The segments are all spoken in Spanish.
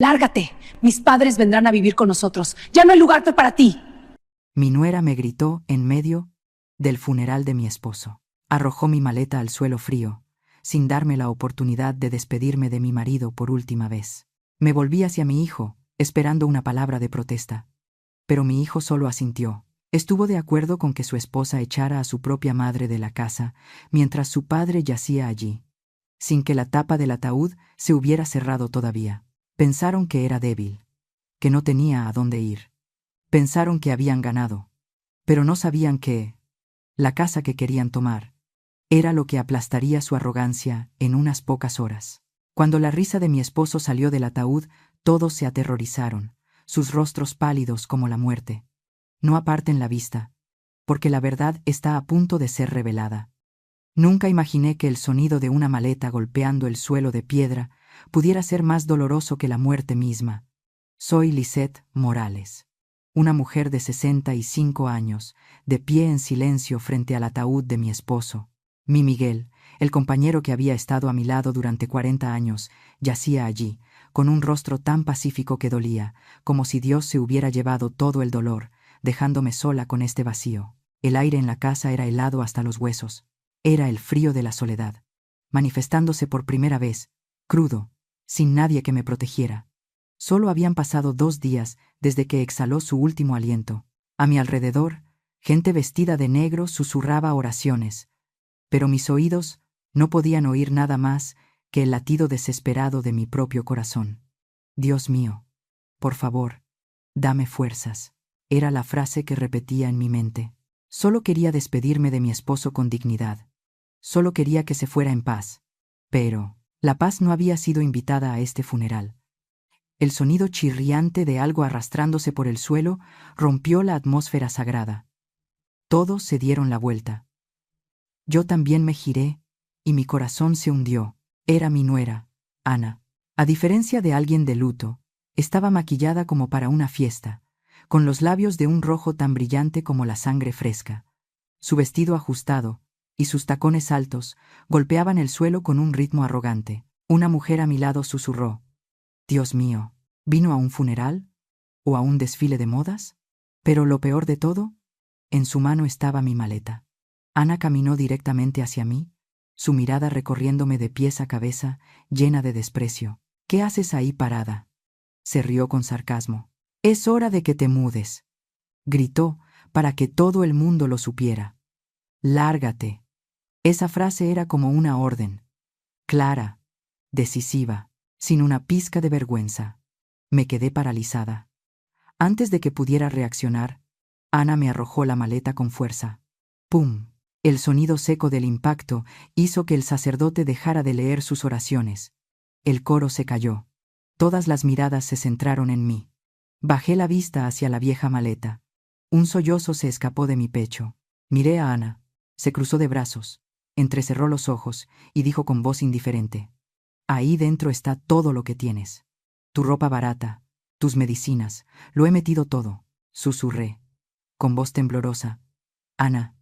Lárgate. Mis padres vendrán a vivir con nosotros. Ya no hay lugar para ti. Mi nuera me gritó en medio del funeral de mi esposo. Arrojó mi maleta al suelo frío, sin darme la oportunidad de despedirme de mi marido por última vez. Me volví hacia mi hijo, esperando una palabra de protesta. Pero mi hijo solo asintió. Estuvo de acuerdo con que su esposa echara a su propia madre de la casa, mientras su padre yacía allí, sin que la tapa del ataúd se hubiera cerrado todavía. Pensaron que era débil, que no tenía a dónde ir. Pensaron que habían ganado, pero no sabían que la casa que querían tomar era lo que aplastaría su arrogancia en unas pocas horas. Cuando la risa de mi esposo salió del ataúd, todos se aterrorizaron, sus rostros pálidos como la muerte. No aparten la vista, porque la verdad está a punto de ser revelada. Nunca imaginé que el sonido de una maleta golpeando el suelo de piedra pudiera ser más doloroso que la muerte misma. Soy Lisette Morales, una mujer de 65 años, de pie en silencio frente al ataúd de mi esposo. Mi Miguel, el compañero que había estado a mi lado durante 40 años, yacía allí, con un rostro tan pacífico que dolía, como si Dios se hubiera llevado todo el dolor, dejándome sola con este vacío. El aire en la casa era helado hasta los huesos. Era el frío de la soledad, manifestándose por primera vez, crudo, sin nadie que me protegiera. Solo habían pasado 2 días desde que exhaló su último aliento. A mi alrededor, gente vestida de negro susurraba oraciones, pero mis oídos no podían oír nada más que el latido desesperado de mi propio corazón. Dios mío, por favor, dame fuerzas. Era la frase que repetía en mi mente. Solo quería despedirme de mi esposo con dignidad. Solo quería que se fuera en paz. Pero la paz no había sido invitada a este funeral. El sonido chirriante de algo arrastrándose por el suelo rompió la atmósfera sagrada. Todos se dieron la vuelta. Yo también me giré, y mi corazón se hundió. Era mi nuera, Ana. A diferencia de alguien de luto, estaba maquillada como para una fiesta, con los labios de un rojo tan brillante como la sangre fresca. Su vestido ajustado y sus tacones altos golpeaban el suelo con un ritmo arrogante. Una mujer a mi lado susurró: «Dios mío, ¿vino a un funeral? ¿O a un desfile de modas?» Pero lo peor de todo, en su mano estaba mi maleta. Ana caminó directamente hacia mí, su mirada recorriéndome de pies a cabeza, llena de desprecio. «¿Qué haces ahí parada?». Se rió con sarcasmo. «Es hora de que te mudes», gritó, para que todo el mundo lo supiera. «Lárgate». Esa frase era como una orden, clara, decisiva, sin una pizca de vergüenza. Me quedé paralizada. Antes de que pudiera reaccionar, Ana me arrojó la maleta con fuerza. ¡Pum! El sonido seco del impacto hizo que el sacerdote dejara de leer sus oraciones. El coro se calló. Todas las miradas se centraron en mí. Bajé la vista hacia la vieja maleta. Un sollozo se escapó de mi pecho. Miré a Ana. Se cruzó de brazos, entrecerró los ojos y dijo con voz indiferente: «Ahí dentro está todo lo que tienes. Tu ropa barata, tus medicinas, lo he metido todo», susurré, con voz temblorosa. «Ana,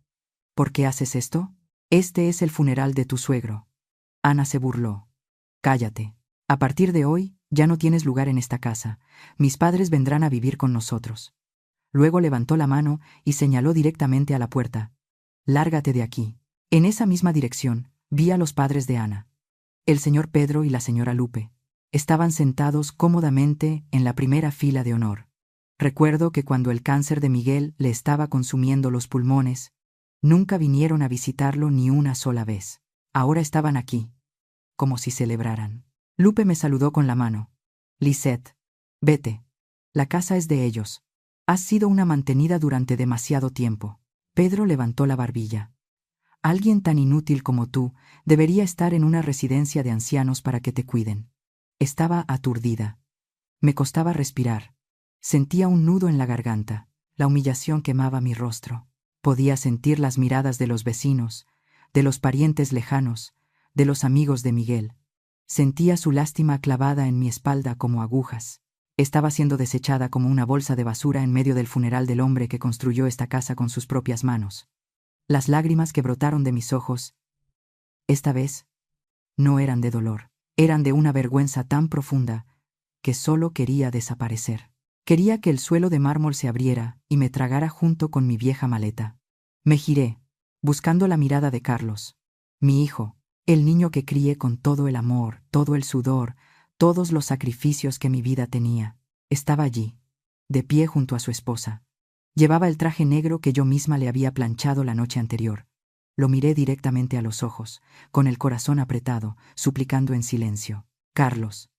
¿por qué haces esto? Este es el funeral de tu suegro». Ana se burló. «Cállate. A partir de hoy, ya no tienes lugar en esta casa. Mis padres vendrán a vivir con nosotros». Luego levantó la mano y señaló directamente a la puerta. «Lárgate de aquí». En esa misma dirección, vi a los padres de Ana. El señor Pedro y la señora Lupe. Estaban sentados cómodamente en la primera fila de honor. Recuerdo que cuando el cáncer de Miguel le estaba consumiendo los pulmones, nunca vinieron a visitarlo ni una sola vez. Ahora estaban aquí, como si celebraran. Lupe me saludó con la mano. «Lisette, vete. La casa es de ellos. Has sido una mantenida durante demasiado tiempo». Pedro levantó la barbilla. «Alguien tan inútil como tú debería estar en una residencia de ancianos para que te cuiden». Estaba aturdida. Me costaba respirar. Sentía un nudo en la garganta. La humillación quemaba mi rostro. Podía sentir las miradas de los vecinos, de los parientes lejanos, de los amigos de Miguel. Sentía su lástima clavada en mi espalda como agujas. Estaba siendo desechada como una bolsa de basura en medio del funeral del hombre que construyó esta casa con sus propias manos. Las lágrimas que brotaron de mis ojos, esta vez, no eran de dolor, eran de una vergüenza tan profunda que solo quería desaparecer. Quería que el suelo de mármol se abriera y me tragara junto con mi vieja maleta. Me giré, buscando la mirada de Carlos. Mi hijo, el niño que crié con todo el amor, todo el sudor, todos los sacrificios que mi vida tenía, estaba allí, de pie junto a su esposa. Llevaba el traje negro que yo misma le había planchado la noche anterior. Lo miré directamente a los ojos, con el corazón apretado, suplicando en silencio. Carlos,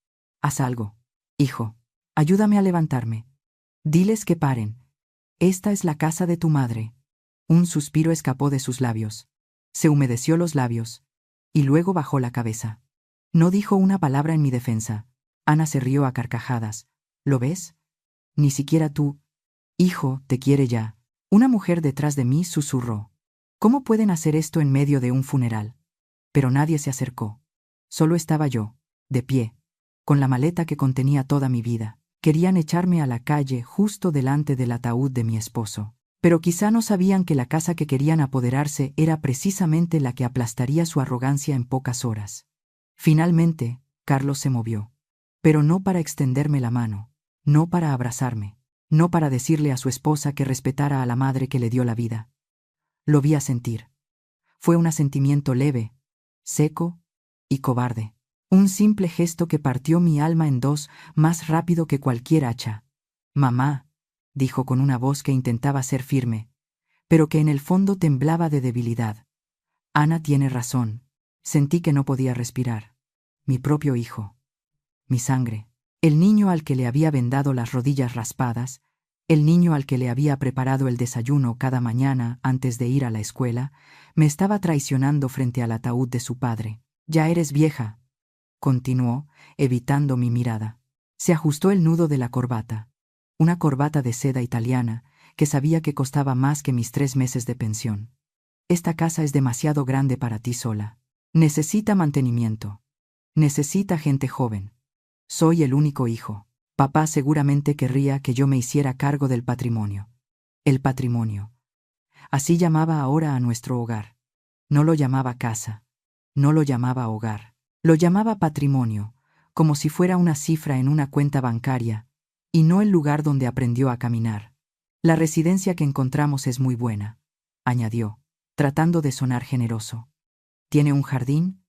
haz algo. Hijo, ayúdame a levantarme. Diles que paren. Esta es la casa de tu madre. Un suspiro escapó de sus labios. Se humedeció los labios, y luego bajó la cabeza. No dijo una palabra en mi defensa. Ana se rió a carcajadas. ¿Lo ves? Ni siquiera tú. Hijo, te quiere ya. Una mujer detrás de mí susurró. ¿Cómo pueden hacer esto en medio de un funeral? Pero nadie se acercó. Solo estaba yo, de pie, con la maleta que contenía toda mi vida. Querían echarme a la calle justo delante del ataúd de mi esposo. Pero quizá no sabían que la casa que querían apoderarse era precisamente la que aplastaría su arrogancia en pocas horas. Finalmente, Carlos se movió. Pero no para extenderme la mano, no para abrazarme, no para decirle a su esposa que respetara a la madre que le dio la vida. Lo vi asentir. Fue un asentimiento leve, seco y cobarde. Un simple gesto que partió mi alma en dos más rápido que cualquier hacha. Mamá, dijo con una voz que intentaba ser firme, pero que en el fondo temblaba de debilidad. Ana tiene razón. Sentí que no podía respirar. Mi propio hijo. Mi sangre. El niño al que le había vendado las rodillas raspadas, el niño al que le había preparado el desayuno cada mañana antes de ir a la escuela, me estaba traicionando frente al ataúd de su padre. Ya eres vieja, continuó, evitando mi mirada. Se ajustó el nudo de la corbata. Una corbata de seda italiana que sabía que costaba más que mis 3 meses de pensión. Esta casa es demasiado grande para ti sola. Necesita mantenimiento. Necesita gente joven. Soy el único hijo. Papá seguramente querría que yo me hiciera cargo del patrimonio. El patrimonio. Así llamaba ahora a nuestro hogar. No lo llamaba casa. No lo llamaba hogar. Lo llamaba patrimonio, como si fuera una cifra en una cuenta bancaria, y no el lugar donde aprendió a caminar. La residencia que encontramos es muy buena, añadió, tratando de sonar generoso. ¿Tiene un jardín?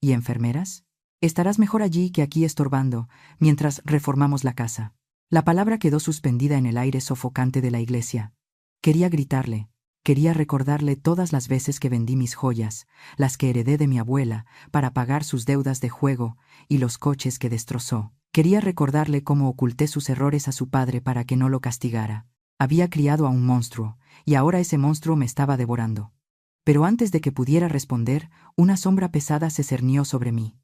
¿Y enfermeras? Estarás mejor allí que aquí estorbando, mientras reformamos la casa. La palabra quedó suspendida en el aire sofocante de la iglesia. Quería gritarle, quería recordarle todas las veces que vendí mis joyas, las que heredé de mi abuela, para pagar sus deudas de juego y los coches que destrozó. Quería recordarle cómo oculté sus errores a su padre para que no lo castigara. Había criado a un monstruo, y ahora ese monstruo me estaba devorando. Pero antes de que pudiera responder, una sombra pesada se cernió sobre mí.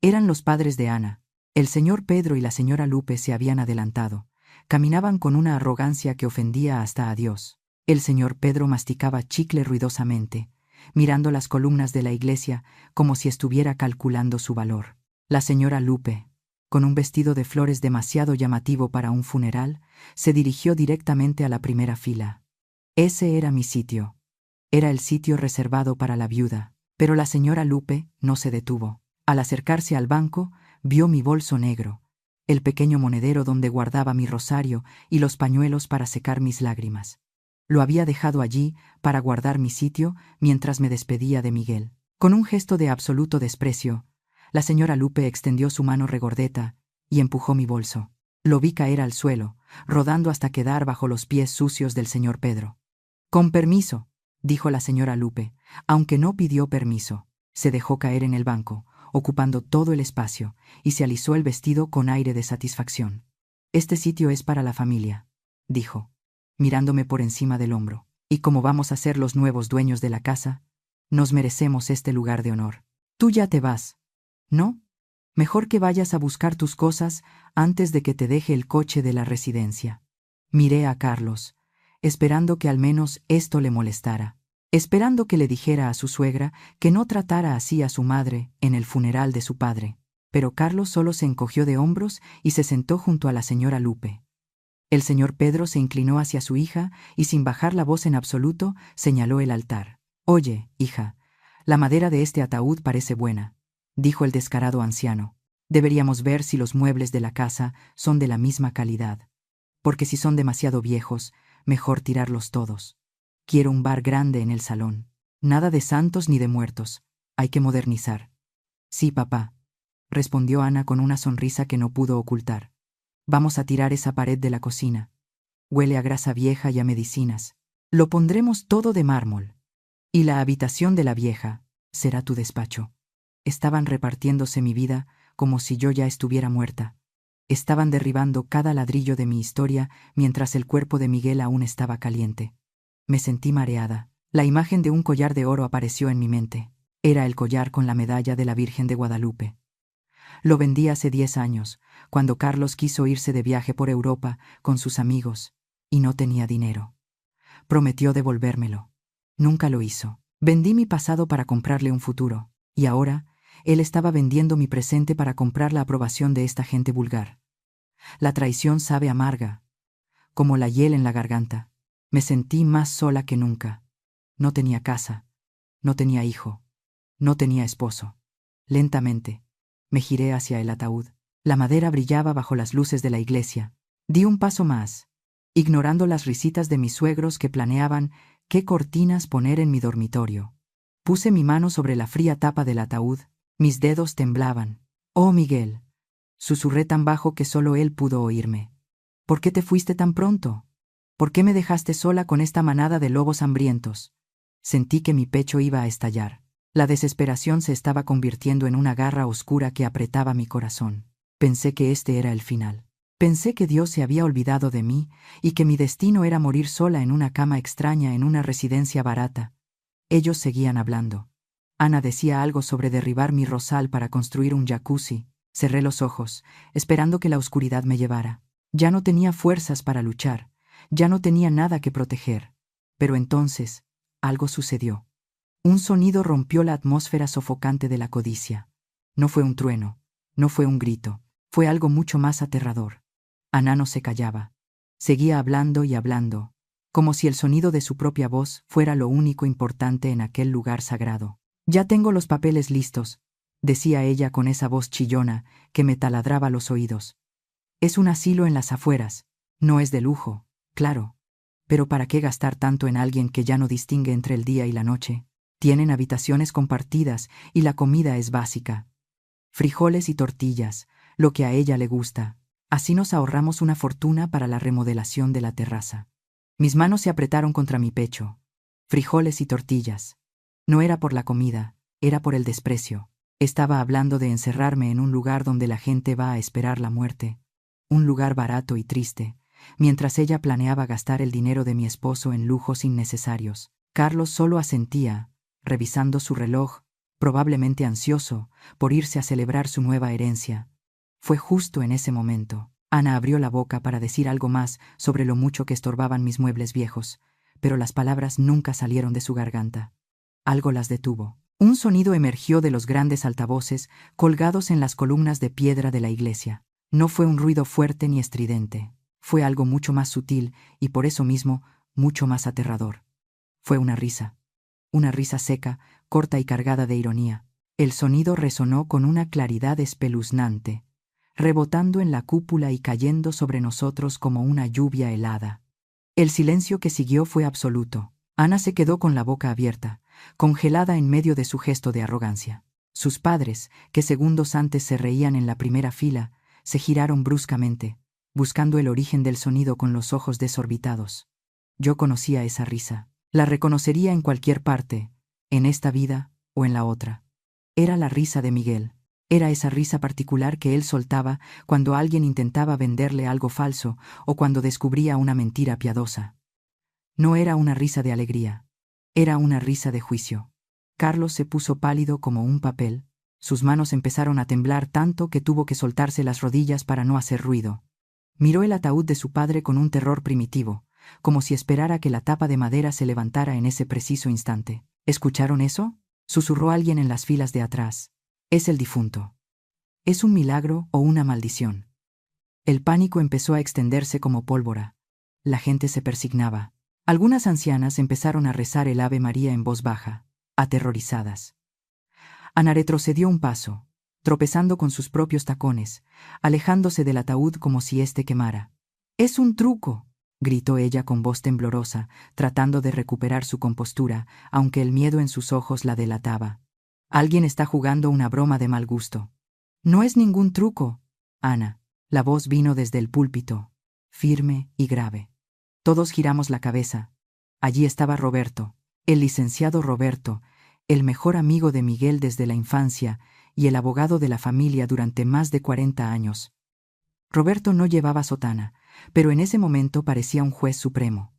Eran los padres de Ana. El señor Pedro y la señora Lupe se habían adelantado. Caminaban con una arrogancia que ofendía hasta a Dios. El señor Pedro masticaba chicle ruidosamente, mirando las columnas de la iglesia como si estuviera calculando su valor. La señora Lupe, con un vestido de flores demasiado llamativo para un funeral, se dirigió directamente a la primera fila. Ese era mi sitio. Era el sitio reservado para la viuda, pero la señora Lupe no se detuvo. Al acercarse al banco, vio mi bolso negro, el pequeño monedero donde guardaba mi rosario y los pañuelos para secar mis lágrimas. Lo había dejado allí para guardar mi sitio mientras me despedía de Miguel. Con un gesto de absoluto desprecio, la señora Lupe extendió su mano regordeta y empujó mi bolso. Lo vi caer al suelo, rodando hasta quedar bajo los pies sucios del señor Pedro. «Con permiso», dijo la señora Lupe, aunque no pidió permiso. Se dejó caer en el banco, ocupando todo el espacio, y se alisó el vestido con aire de satisfacción. «Este sitio es para la familia», dijo, mirándome por encima del hombro. «Y como vamos a ser los nuevos dueños de la casa, nos merecemos este lugar de honor. Tú ya te vas, ¿no? Mejor que vayas a buscar tus cosas antes de que te deje el coche de la residencia». Miré a Carlos, esperando que al menos esto le molestara. Esperando que le dijera a su suegra que no tratara así a su madre en el funeral de su padre. Pero Carlos solo se encogió de hombros y se sentó junto a la señora Lupe. El señor Pedro se inclinó hacia su hija y sin bajar la voz en absoluto, señaló el altar. «Oye, hija, la madera de este ataúd parece buena», dijo el descarado anciano. Deberíamos ver si los muebles de la casa son de la misma calidad. Porque si son demasiado viejos, mejor tirarlos todos. Quiero un bar grande en el salón. Nada de santos ni de muertos. Hay que modernizar. Sí, papá, respondió Ana con una sonrisa que no pudo ocultar. Vamos a tirar esa pared de la cocina. Huele a grasa vieja y a medicinas. Lo pondremos todo de mármol. Y la habitación de la vieja será tu despacho. Estaban repartiéndose mi vida como si yo ya estuviera muerta. Estaban derribando cada ladrillo de mi historia mientras el cuerpo de Miguel aún estaba caliente. Me sentí mareada. La imagen de un collar de oro apareció en mi mente. Era el collar con la medalla de la Virgen de Guadalupe. Lo vendí hace 10 años, cuando Carlos quiso irse de viaje por Europa con sus amigos, y no tenía dinero. Prometió devolvérmelo. Nunca lo hizo. Vendí mi pasado para comprarle un futuro, y ahora él estaba vendiendo mi presente para comprar la aprobación de esta gente vulgar. La traición sabe amarga, como la hiel en la garganta. Me sentí más sola que nunca. No tenía casa, no tenía hijo, no tenía esposo. Lentamente, me giré hacia el ataúd. La madera brillaba bajo las luces de la iglesia. Di un paso más, ignorando las risitas de mis suegros que planeaban qué cortinas poner en mi dormitorio. Puse mi mano sobre la fría tapa del ataúd. Mis dedos temblaban. «Oh, Miguel», susurré tan bajo que solo él pudo oírme. «¿Por qué te fuiste tan pronto? ¿Por qué me dejaste sola con esta manada de lobos hambrientos?» Sentí que mi pecho iba a estallar. La desesperación se estaba convirtiendo en una garra oscura que apretaba mi corazón. Pensé que este era el final. Pensé que Dios se había olvidado de mí y que mi destino era morir sola en una cama extraña en una residencia barata. Ellos seguían hablando. Ana decía algo sobre derribar mi rosal para construir un jacuzzi. Cerré los ojos, esperando que la oscuridad me llevara. Ya no tenía fuerzas para luchar, ya no tenía nada que proteger. Pero entonces, algo sucedió. Un sonido rompió la atmósfera sofocante de la codicia. No fue un trueno, no fue un grito, fue algo mucho más aterrador. Ana no se callaba. Seguía hablando y hablando, como si el sonido de su propia voz fuera lo único importante en aquel lugar sagrado. «Ya tengo los papeles listos», decía ella con esa voz chillona que me taladraba los oídos. «Es un asilo en las afueras. No es de lujo, claro. Pero ¿para qué gastar tanto en alguien que ya no distingue entre el día y la noche? Tienen habitaciones compartidas y la comida es básica. Frijoles y tortillas, lo que a ella le gusta. Así nos ahorramos una fortuna para la remodelación de la terraza». Mis manos se apretaron contra mi pecho. Frijoles y tortillas. No era por la comida, era por el desprecio. Estaba hablando de encerrarme en un lugar donde la gente va a esperar la muerte. Un lugar barato y triste, mientras ella planeaba gastar el dinero de mi esposo en lujos innecesarios. Carlos solo asentía, revisando su reloj, probablemente ansioso por irse a celebrar su nueva herencia. Fue justo en ese momento. Ana abrió la boca para decir algo más sobre lo mucho que estorbaban mis muebles viejos, pero las palabras nunca salieron de su garganta. Algo las detuvo. Un sonido emergió de los grandes altavoces colgados en las columnas de piedra de la iglesia. No fue un ruido fuerte ni estridente. Fue algo mucho más sutil y por eso mismo mucho más aterrador. Fue una risa seca, corta y cargada de ironía. El sonido resonó con una claridad espeluznante, rebotando en la cúpula y cayendo sobre nosotros como una lluvia helada. El silencio que siguió fue absoluto. Ana se quedó con la boca abierta, congelada en medio de su gesto de arrogancia. Sus padres, que segundos antes se reían en la primera fila, se giraron bruscamente, buscando el origen del sonido con los ojos desorbitados. Yo conocía esa risa. La reconocería en cualquier parte, en esta vida o en la otra. Era la risa de Miguel. Era esa risa particular que él soltaba cuando alguien intentaba venderle algo falso o cuando descubría una mentira piadosa. No era una risa de alegría. Era una risa de juicio. Carlos se puso pálido como un papel. Sus manos empezaron a temblar tanto que tuvo que soltarse las rodillas para no hacer ruido. Miró el ataúd de su padre con un terror primitivo, como si esperara que la tapa de madera se levantara en ese preciso instante. ¿Escucharon eso?, susurró alguien en las filas de atrás. Es el difunto. ¿Es un milagro o una maldición? El pánico empezó a extenderse como pólvora. La gente se persignaba. Algunas ancianas empezaron a rezar el Ave María en voz baja, aterrorizadas. Ana retrocedió un paso, tropezando con sus propios tacones, alejándose del ataúd como si éste quemara. «¡Es un truco!», gritó ella con voz temblorosa, tratando de recuperar su compostura, aunque el miedo en sus ojos la delataba. «Alguien está jugando una broma de mal gusto». «No es ningún truco, Ana». La voz vino desde el púlpito, firme y grave. Todos giramos la cabeza. Allí estaba Roberto, el licenciado Roberto, el mejor amigo de Miguel desde la infancia y el abogado de la familia durante más de 40 años. Roberto no llevaba sotana, pero en ese momento parecía un juez supremo.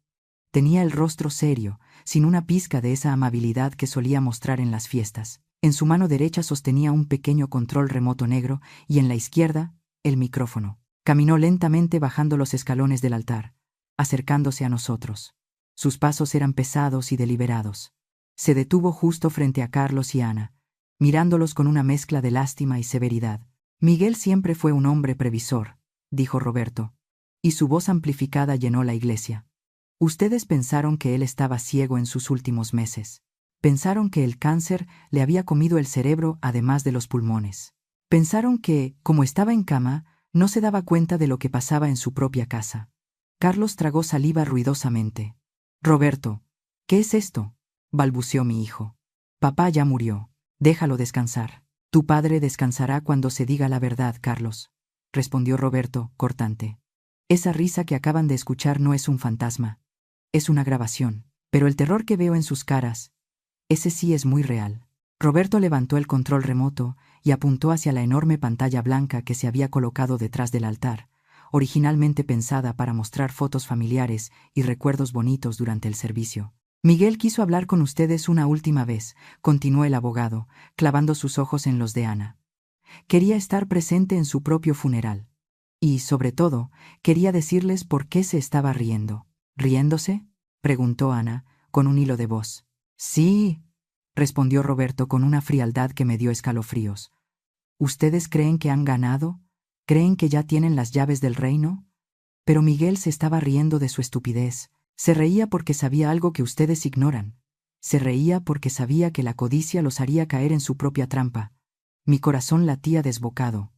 Tenía el rostro serio, sin una pizca de esa amabilidad que solía mostrar en las fiestas. En su mano derecha sostenía un pequeño control remoto negro y en la izquierda, el micrófono. Caminó lentamente bajando los escalones del altar, acercándose a nosotros. Sus pasos eran pesados y deliberados. Se detuvo justo frente a Carlos y Ana, mirándolos con una mezcla de lástima y severidad. «Miguel siempre fue un hombre previsor», dijo Roberto, y su voz amplificada llenó la iglesia. «Ustedes pensaron que él estaba ciego en sus últimos meses. Pensaron que el cáncer le había comido el cerebro además de los pulmones. Pensaron que, como estaba en cama, no se daba cuenta de lo que pasaba en su propia casa». Carlos tragó saliva ruidosamente. «Roberto, ¿qué es esto?», balbuceó mi hijo. «Papá ya murió. Déjalo descansar». «Tu padre descansará cuando se diga la verdad, Carlos», respondió Roberto, cortante. «Esa risa que acaban de escuchar no es un fantasma. Es una grabación. Pero el terror que veo en sus caras, ese sí es muy real». Roberto levantó el control remoto y apuntó hacia la enorme pantalla blanca que se había colocado detrás del altar, originalmente pensada para mostrar fotos familiares y recuerdos bonitos durante el servicio. «Miguel quiso hablar con ustedes una última vez», continuó el abogado, clavando sus ojos en los de Ana. «Quería estar presente en su propio funeral. Y, sobre todo, quería decirles por qué se estaba riendo». «¿Riéndose?», preguntó Ana, con un hilo de voz. «Sí», respondió Roberto con una frialdad que me dio escalofríos. «¿Ustedes creen que han ganado? ¿Creen que ya tienen las llaves del reino?». Pero Miguel se estaba riendo de su estupidez. Se reía porque sabía algo que ustedes ignoran. Se reía porque sabía que la codicia los haría caer en su propia trampa. Mi corazón latía desbocado.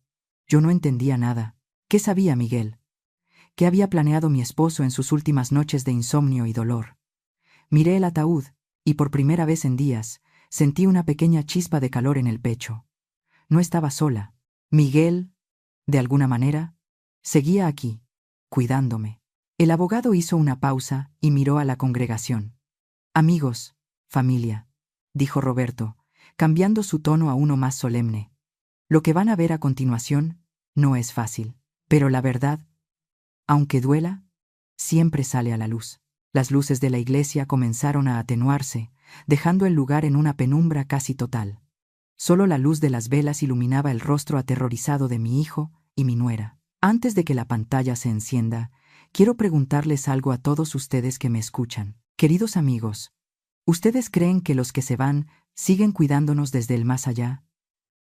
Yo no entendía nada. ¿Qué sabía Miguel? ¿Qué había planeado mi esposo en sus últimas noches de insomnio y dolor? Miré el ataúd, y por primera vez en días, sentí una pequeña chispa de calor en el pecho. No estaba sola. Miguel, de alguna manera, seguía aquí, cuidándome. El abogado hizo una pausa y miró a la congregación. «Amigos, familia», dijo Roberto, cambiando su tono a uno más solemne. «Lo que van a ver a continuación no es fácil, pero la verdad, aunque duela, siempre sale a la luz». Las luces de la iglesia comenzaron a atenuarse, dejando el lugar en una penumbra casi total. Solo la luz de las velas iluminaba el rostro aterrorizado de mi hijo y mi nuera. Antes de que la pantalla se encienda, quiero preguntarles algo a todos ustedes que me escuchan. Queridos amigos, ¿ustedes creen que los que se van siguen cuidándonos desde el más allá?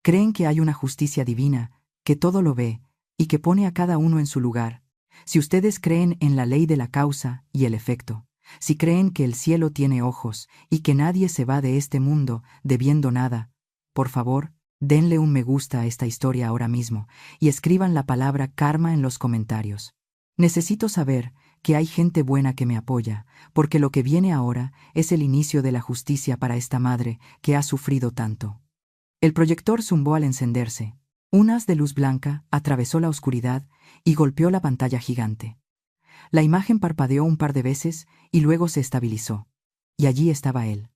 ¿Creen que hay una justicia divina, que todo lo ve y que pone a cada uno en su lugar? Si ustedes creen en la ley de la causa y el efecto, si creen que el cielo tiene ojos y que nadie se va de este mundo debiendo nada, por favor, denle un me gusta a esta historia ahora mismo y escriban la palabra karma en los comentarios. Necesito saber que hay gente buena que me apoya, porque lo que viene ahora es el inicio de la justicia para esta madre que ha sufrido tanto. El proyector zumbó al encenderse. Un haz de luz blanca atravesó la oscuridad y golpeó la pantalla gigante. La imagen parpadeó un par de veces y luego se estabilizó. Y allí estaba él.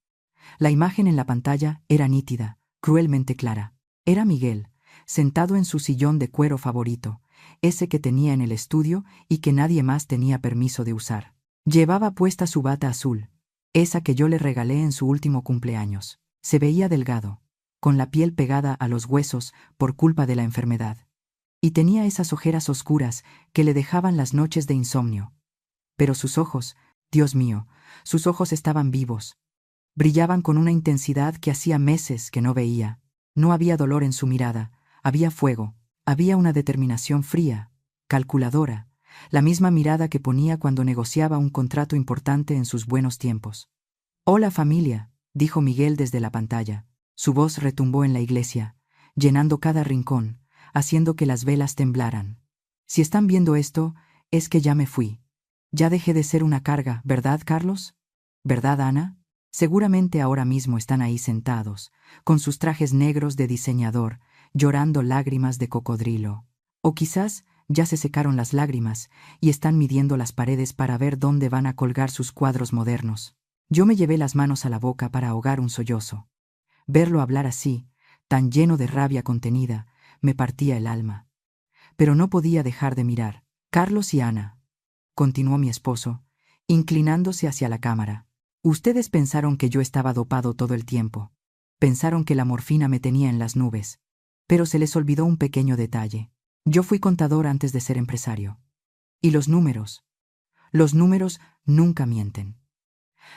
La imagen en la pantalla era nítida, cruelmente clara. Era Miguel, sentado en su sillón de cuero favorito, ese que tenía en el estudio y que nadie más tenía permiso de usar. Llevaba puesta su bata azul, esa que yo le regalé en su último cumpleaños. Se veía delgado, con la piel pegada a los huesos por culpa de la enfermedad. Y tenía esas ojeras oscuras que le dejaban las noches de insomnio. Pero sus ojos, Dios mío, sus ojos estaban vivos. Brillaban con una intensidad que hacía meses que no veía. No había dolor en su mirada, había fuego, había una determinación fría, calculadora, la misma mirada que ponía cuando negociaba un contrato importante en sus buenos tiempos. «Hola familia», dijo Miguel desde la pantalla. Su voz retumbó en la iglesia, llenando cada rincón, haciendo que las velas temblaran. Si están viendo esto, es que ya me fui. Ya dejé de ser una carga, ¿verdad, Carlos? ¿Verdad, Ana? Seguramente ahora mismo están ahí sentados, con sus trajes negros de diseñador, llorando lágrimas de cocodrilo. O quizás ya se secaron las lágrimas y están midiendo las paredes para ver dónde van a colgar sus cuadros modernos. Yo me llevé las manos a la boca para ahogar un sollozo. Verlo hablar así, tan lleno de rabia contenida, me partía el alma. Pero no podía dejar de mirar. Carlos y Ana, continuó mi esposo, inclinándose hacia la cámara. Ustedes pensaron que yo estaba dopado todo el tiempo. Pensaron que la morfina me tenía en las nubes. Pero se les olvidó un pequeño detalle. Yo fui contador antes de ser empresario. Y los números nunca mienten.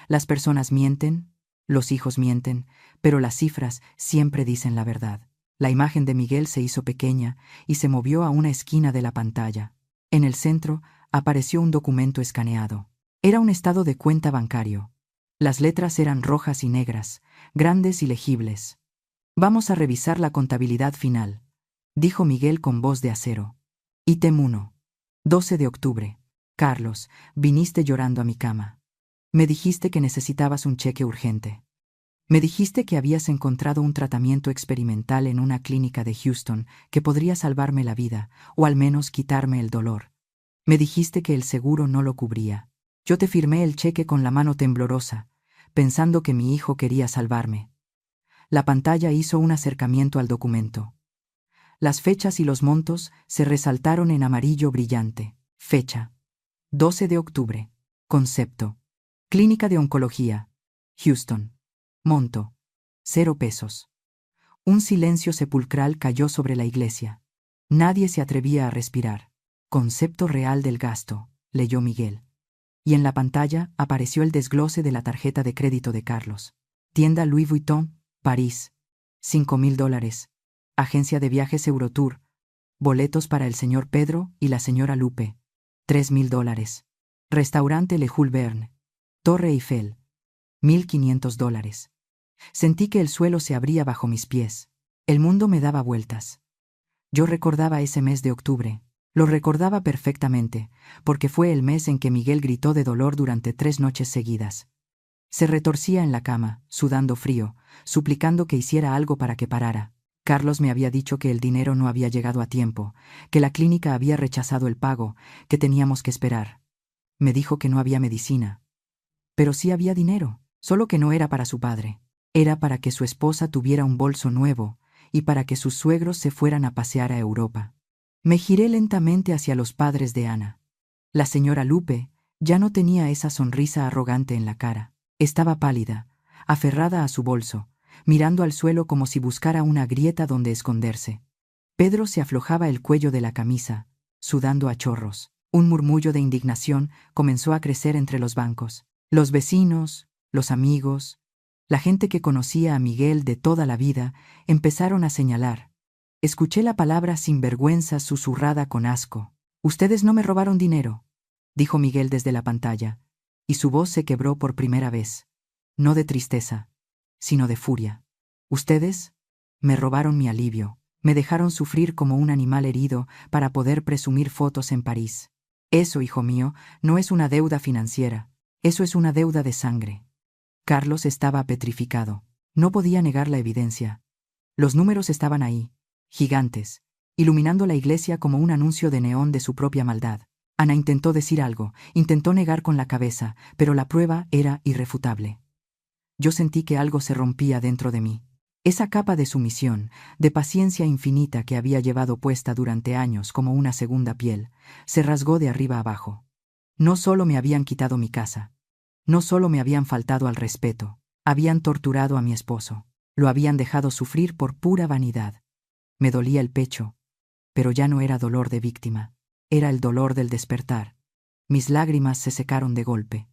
Las personas mienten, los hijos mienten, pero las cifras siempre dicen la verdad. La imagen de Miguel se hizo pequeña y se movió a una esquina de la pantalla. En el centro apareció un documento escaneado. Era un estado de cuenta bancario. Las letras eran rojas y negras, grandes y legibles. Vamos a revisar la contabilidad final, dijo Miguel con voz de acero. Ítem 1. 12 de octubre. Carlos, viniste llorando a mi cama. Me dijiste que necesitabas un cheque urgente. Me dijiste que habías encontrado un tratamiento experimental en una clínica de Houston que podría salvarme la vida, o al menos quitarme el dolor. Me dijiste que el seguro no lo cubría. Yo te firmé el cheque con la mano temblorosa, pensando que mi hijo quería salvarme. La pantalla hizo un acercamiento al documento. Las fechas y los montos se resaltaron en amarillo brillante. Fecha: 12 de octubre. Concepto: Clínica de Oncología, Houston. Monto: 0 pesos. Un silencio sepulcral cayó sobre la iglesia. Nadie se atrevía a respirar. Concepto real del gasto, leyó Miguel. Y en la pantalla apareció el desglose de la tarjeta de crédito de Carlos. Tienda Louis Vuitton, París, $5,000. Agencia de viajes Eurotour. Boletos para el señor Pedro y la señora Lupe, $3,000. Restaurante Le Jules Verne. Torre Eiffel, $1,500. Sentí que el suelo se abría bajo mis pies. El mundo me daba vueltas. Yo recordaba ese mes de octubre. Lo recordaba perfectamente, porque fue el mes en que Miguel gritó de dolor durante 3 noches seguidas. Se retorcía en la cama, sudando frío, suplicando que hiciera algo para que parara. Carlos me había dicho que el dinero no había llegado a tiempo, que la clínica había rechazado el pago, que teníamos que esperar. Me dijo que no había medicina. Pero sí había dinero, solo que no era para su padre. Era para que su esposa tuviera un bolso nuevo y para que sus suegros se fueran a pasear a Europa. Me giré lentamente hacia los padres de Ana. La señora Lupe ya no tenía esa sonrisa arrogante en la cara. Estaba pálida, aferrada a su bolso, mirando al suelo como si buscara una grieta donde esconderse. Pedro se aflojaba el cuello de la camisa, sudando a chorros. Un murmullo de indignación comenzó a crecer entre los bancos. Los vecinos, los amigos, la gente que conocía a Miguel de toda la vida, empezaron a señalar. Escuché la palabra sinvergüenza susurrada con asco. «Ustedes no me robaron dinero», dijo Miguel desde la pantalla, y su voz se quebró por primera vez. No de tristeza, sino de furia. «Ustedes me robaron mi alivio, me dejaron sufrir como un animal herido para poder presumir fotos en París. Eso, hijo mío, no es una deuda financiera, eso es una deuda de sangre». Carlos estaba petrificado. No podía negar la evidencia. Los números estaban ahí, gigantes, iluminando la iglesia como un anuncio de neón de su propia maldad. Ana intentó decir algo, intentó negar con la cabeza, pero la prueba era irrefutable. Yo sentí que algo se rompía dentro de mí. Esa capa de sumisión, de paciencia infinita que había llevado puesta durante años como una segunda piel, se rasgó de arriba abajo. No solo me habían quitado mi casa, no solo me habían faltado al respeto, habían torturado a mi esposo, lo habían dejado sufrir por pura vanidad. Me dolía el pecho, pero ya no era dolor de víctima, era el dolor del despertar. Mis lágrimas se secaron de golpe.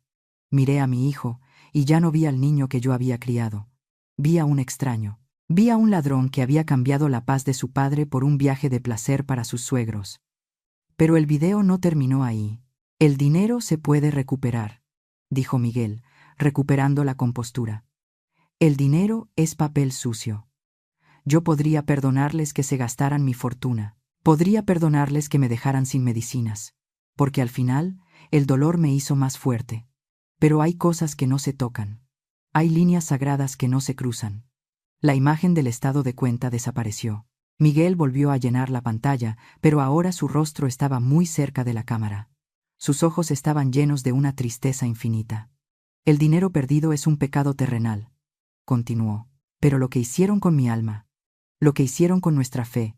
Miré a mi hijo y ya no vi al niño que yo había criado. Vi a un extraño. Vi a un ladrón que había cambiado la paz de su padre por un viaje de placer para sus suegros. Pero el video no terminó ahí. «El dinero se puede recuperar», dijo Miguel, recuperando la compostura. «El dinero es papel sucio. Yo podría perdonarles que se gastaran mi fortuna. Podría perdonarles que me dejaran sin medicinas. Porque al final, el dolor me hizo más fuerte. Pero hay cosas que no se tocan. Hay líneas sagradas que no se cruzan. La imagen del estado de cuenta desapareció. Miguel volvió a llenar la pantalla, pero ahora su rostro estaba muy cerca de la cámara. Sus ojos estaban llenos de una tristeza infinita. El dinero perdido es un pecado terrenal, continuó. Pero lo que hicieron con mi alma, lo que hicieron con nuestra fe,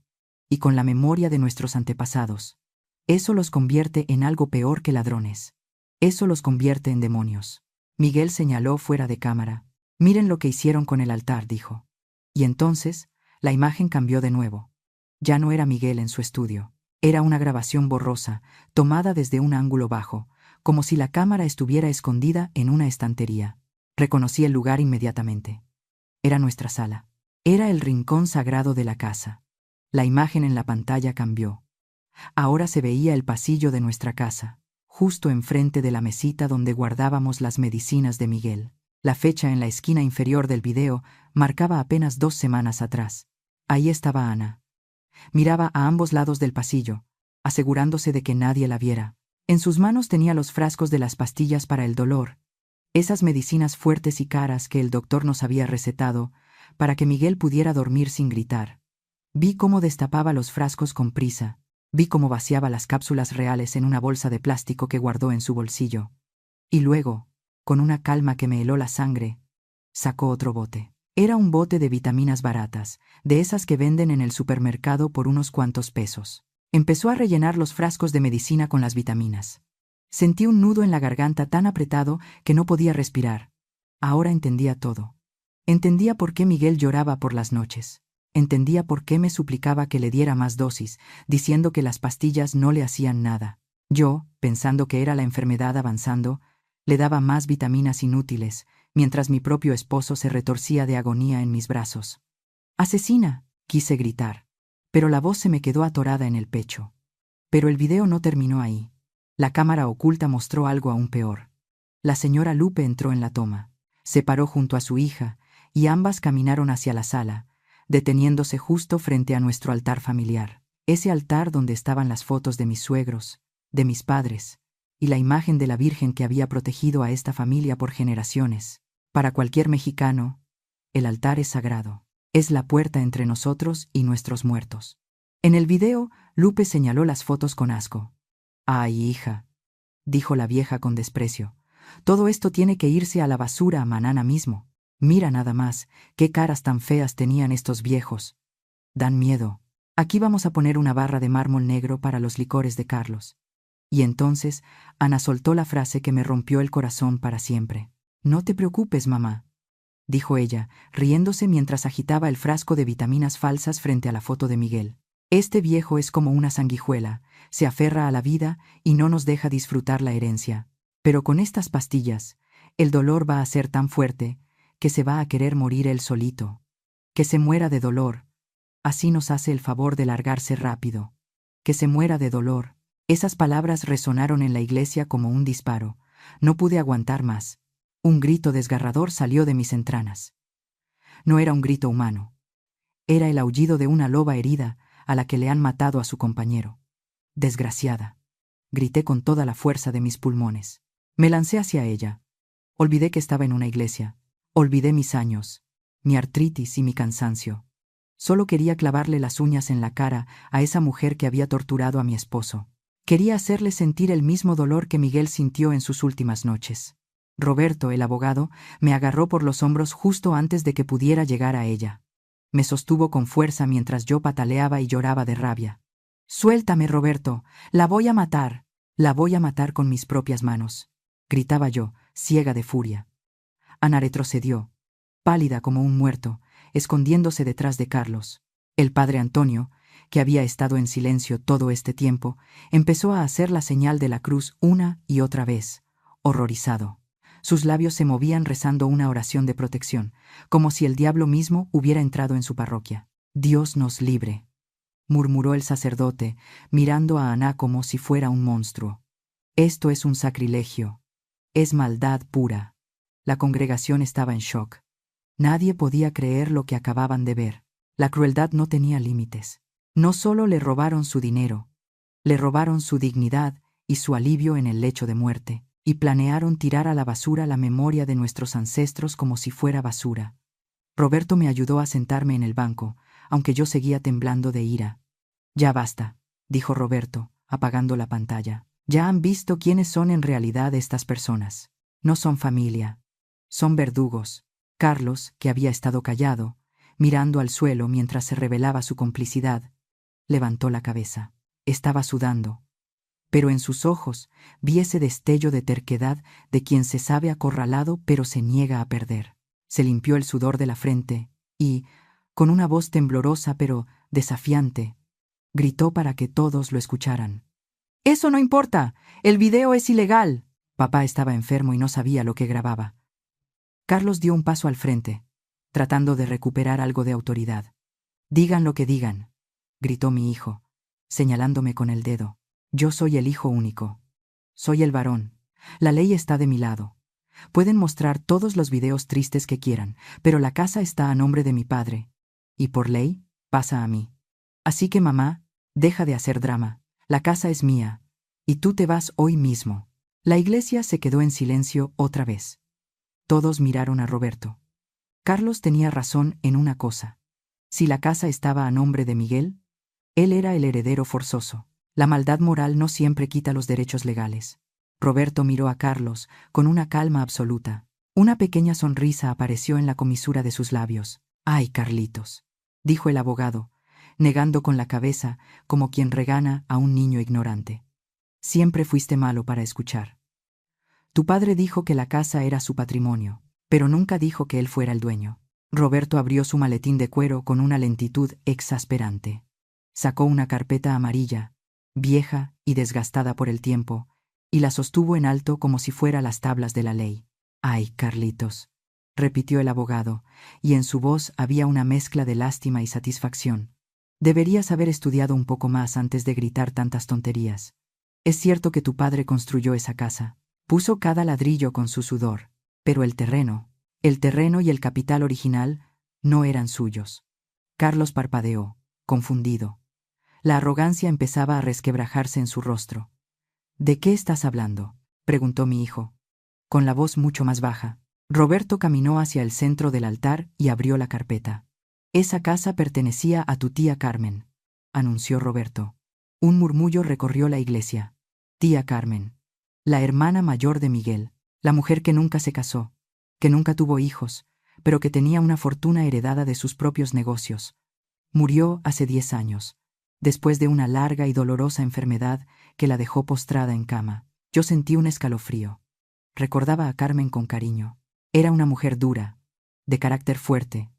y con la memoria de nuestros antepasados, eso los convierte en algo peor que ladrones. Eso los convierte en demonios. Miguel señaló fuera de cámara. Miren lo que hicieron con el altar, dijo. Y entonces, la imagen cambió de nuevo. Ya no era Miguel en su estudio. Era una grabación borrosa, tomada desde un ángulo bajo, como si la cámara estuviera escondida en una estantería. Reconocí el lugar inmediatamente. Era nuestra sala. Era el rincón sagrado de la casa. La imagen en la pantalla cambió. Ahora se veía el pasillo de nuestra casa, justo enfrente de la mesita donde guardábamos las medicinas de Miguel. La fecha en la esquina inferior del video marcaba apenas 2 semanas atrás. Ahí estaba Ana. Miraba a ambos lados del pasillo, asegurándose de que nadie la viera. En sus manos tenía los frascos de las pastillas para el dolor, esas medicinas fuertes y caras que el doctor nos había recetado para que Miguel pudiera dormir sin gritar. Vi cómo destapaba los frascos con prisa. Vi cómo vaciaba las cápsulas reales en una bolsa de plástico que guardó en su bolsillo. Y luego, con una calma que me heló la sangre, sacó otro bote. Era un bote de vitaminas baratas, de esas que venden en el supermercado por unos cuantos pesos. Empezó a rellenar los frascos de medicina con las vitaminas. Sentí un nudo en la garganta tan apretado que no podía respirar. Ahora entendía todo. Entendía por qué Miguel lloraba por las noches. Entendía por qué me suplicaba que le diera más dosis, diciendo que las pastillas no le hacían nada. Yo, pensando que era la enfermedad avanzando, le daba más vitaminas inútiles, mientras mi propio esposo se retorcía de agonía en mis brazos. «¡Asesina!», quise gritar, pero la voz se me quedó atorada en el pecho. Pero el video no terminó ahí. La cámara oculta mostró algo aún peor. La señora Lupe entró en la toma. Se paró junto a su hija, y ambas caminaron hacia la sala, deteniéndose justo frente a nuestro altar familiar. Ese altar donde estaban las fotos de mis suegros, de mis padres, y la imagen de la Virgen que había protegido a esta familia por generaciones. Para cualquier mexicano, el altar es sagrado. Es la puerta entre nosotros y nuestros muertos. En el video, Lupe señaló las fotos con asco. «Ay, hija», dijo la vieja con desprecio. «Todo esto tiene que irse a la basura mañana mismo. Mira nada más, qué caras tan feas tenían estos viejos. Dan miedo. Aquí vamos a poner una barra de mármol negro para los licores de Carlos». Y entonces Ana soltó la frase que me rompió el corazón para siempre. «No te preocupes, mamá», dijo ella, riéndose mientras agitaba el frasco de vitaminas falsas frente a la foto de Miguel. «Este viejo es como una sanguijuela, se aferra a la vida y no nos deja disfrutar la herencia. Pero con estas pastillas, el dolor va a ser tan fuerte que se va a querer morir él solito. Que se muera de dolor. Así nos hace el favor de largarse rápido. Que se muera de dolor». Esas palabras resonaron en la iglesia como un disparo. No pude aguantar más. Un grito desgarrador salió de mis entrañas. No era un grito humano. Era el aullido de una loba herida a la que le han matado a su compañero. «Desgraciada», grité con toda la fuerza de mis pulmones. Me lancé hacia ella. Olvidé que estaba en una iglesia. Olvidé mis años, mi artritis y mi cansancio. Solo quería clavarle las uñas en la cara a esa mujer que había torturado a mi esposo. Quería hacerle sentir el mismo dolor que Miguel sintió en sus últimas noches. Roberto, el abogado, me agarró por los hombros justo antes de que pudiera llegar a ella. Me sostuvo con fuerza mientras yo pataleaba y lloraba de rabia. «Suéltame, Roberto, la voy a matar. La voy a matar con mis propias manos», gritaba yo, ciega de furia. Ana retrocedió, pálida como un muerto, escondiéndose detrás de Carlos. El padre Antonio, que había estado en silencio todo este tiempo, empezó a hacer la señal de la cruz una y otra vez, horrorizado. Sus labios se movían rezando una oración de protección, como si el diablo mismo hubiera entrado en su parroquia. «Dios nos libre», murmuró el sacerdote, mirando a Ana como si fuera un monstruo. «Esto es un sacrilegio. Es maldad pura». La congregación estaba en shock. Nadie podía creer lo que acababan de ver. La crueldad no tenía límites. No solo le robaron su dinero, le robaron su dignidad y su alivio en el lecho de muerte, y planearon tirar a la basura la memoria de nuestros ancestros como si fuera basura. Roberto me ayudó a sentarme en el banco, aunque yo seguía temblando de ira. Ya basta, dijo Roberto, apagando la pantalla. Ya han visto quiénes son en realidad estas personas. No son familia. Son verdugos. Carlos, que había estado callado, mirando al suelo mientras se revelaba su complicidad, levantó la cabeza. Estaba sudando. Pero en sus ojos vi ese destello de terquedad de quien se sabe acorralado pero se niega a perder. Se limpió el sudor de la frente y, con una voz temblorosa pero desafiante, gritó para que todos lo escucharan. «¡Eso no importa! ¡El video es ilegal!». Papá estaba enfermo y no sabía lo que grababa. Carlos dio un paso al frente, tratando de recuperar algo de autoridad. «Digan lo que digan», gritó mi hijo, señalándome con el dedo. «Yo soy el hijo único. Soy el varón. La ley está de mi lado. Pueden mostrar todos los videos tristes que quieran, pero la casa está a nombre de mi padre. Y por ley, pasa a mí. Así que mamá, deja de hacer drama. La casa es mía. Y tú te vas hoy mismo». La iglesia se quedó en silencio otra vez. Todos miraron a Roberto. Carlos tenía razón en una cosa. Si la casa estaba a nombre de Miguel, él era el heredero forzoso. La maldad moral no siempre quita los derechos legales. Roberto miró a Carlos con una calma absoluta. Una pequeña sonrisa apareció en la comisura de sus labios. «Ay, Carlitos», dijo el abogado, negando con la cabeza como quien regana a un niño ignorante. «Siempre fuiste malo para escuchar. Tu padre dijo que la casa era su patrimonio, pero nunca dijo que él fuera el dueño». Roberto abrió su maletín de cuero con una lentitud exasperante. Sacó una carpeta amarilla, vieja y desgastada por el tiempo, y la sostuvo en alto como si fuera las tablas de la ley. «Ay, Carlitos», repitió el abogado, y en su voz había una mezcla de lástima y satisfacción. «Deberías haber estudiado un poco más antes de gritar tantas tonterías. Es cierto que tu padre construyó esa casa, puso cada ladrillo con su sudor, pero el terreno y el capital original no eran suyos». Carlos parpadeó, confundido. La arrogancia empezaba a resquebrajarse en su rostro. «¿De qué estás hablando?», preguntó mi hijo, con la voz mucho más baja. Roberto caminó hacia el centro del altar y abrió la carpeta. «Esa casa pertenecía a tu tía Carmen», anunció Roberto. Un murmullo recorrió la iglesia. Tía Carmen, la hermana mayor de Miguel, la mujer que nunca se casó, que nunca tuvo hijos, pero que tenía una fortuna heredada de sus propios negocios. Murió hace 10 años, después de una larga y dolorosa enfermedad que la dejó postrada en cama. Yo sentí un escalofrío. Recordaba a Carmen con cariño. Era una mujer dura, de carácter fuerte,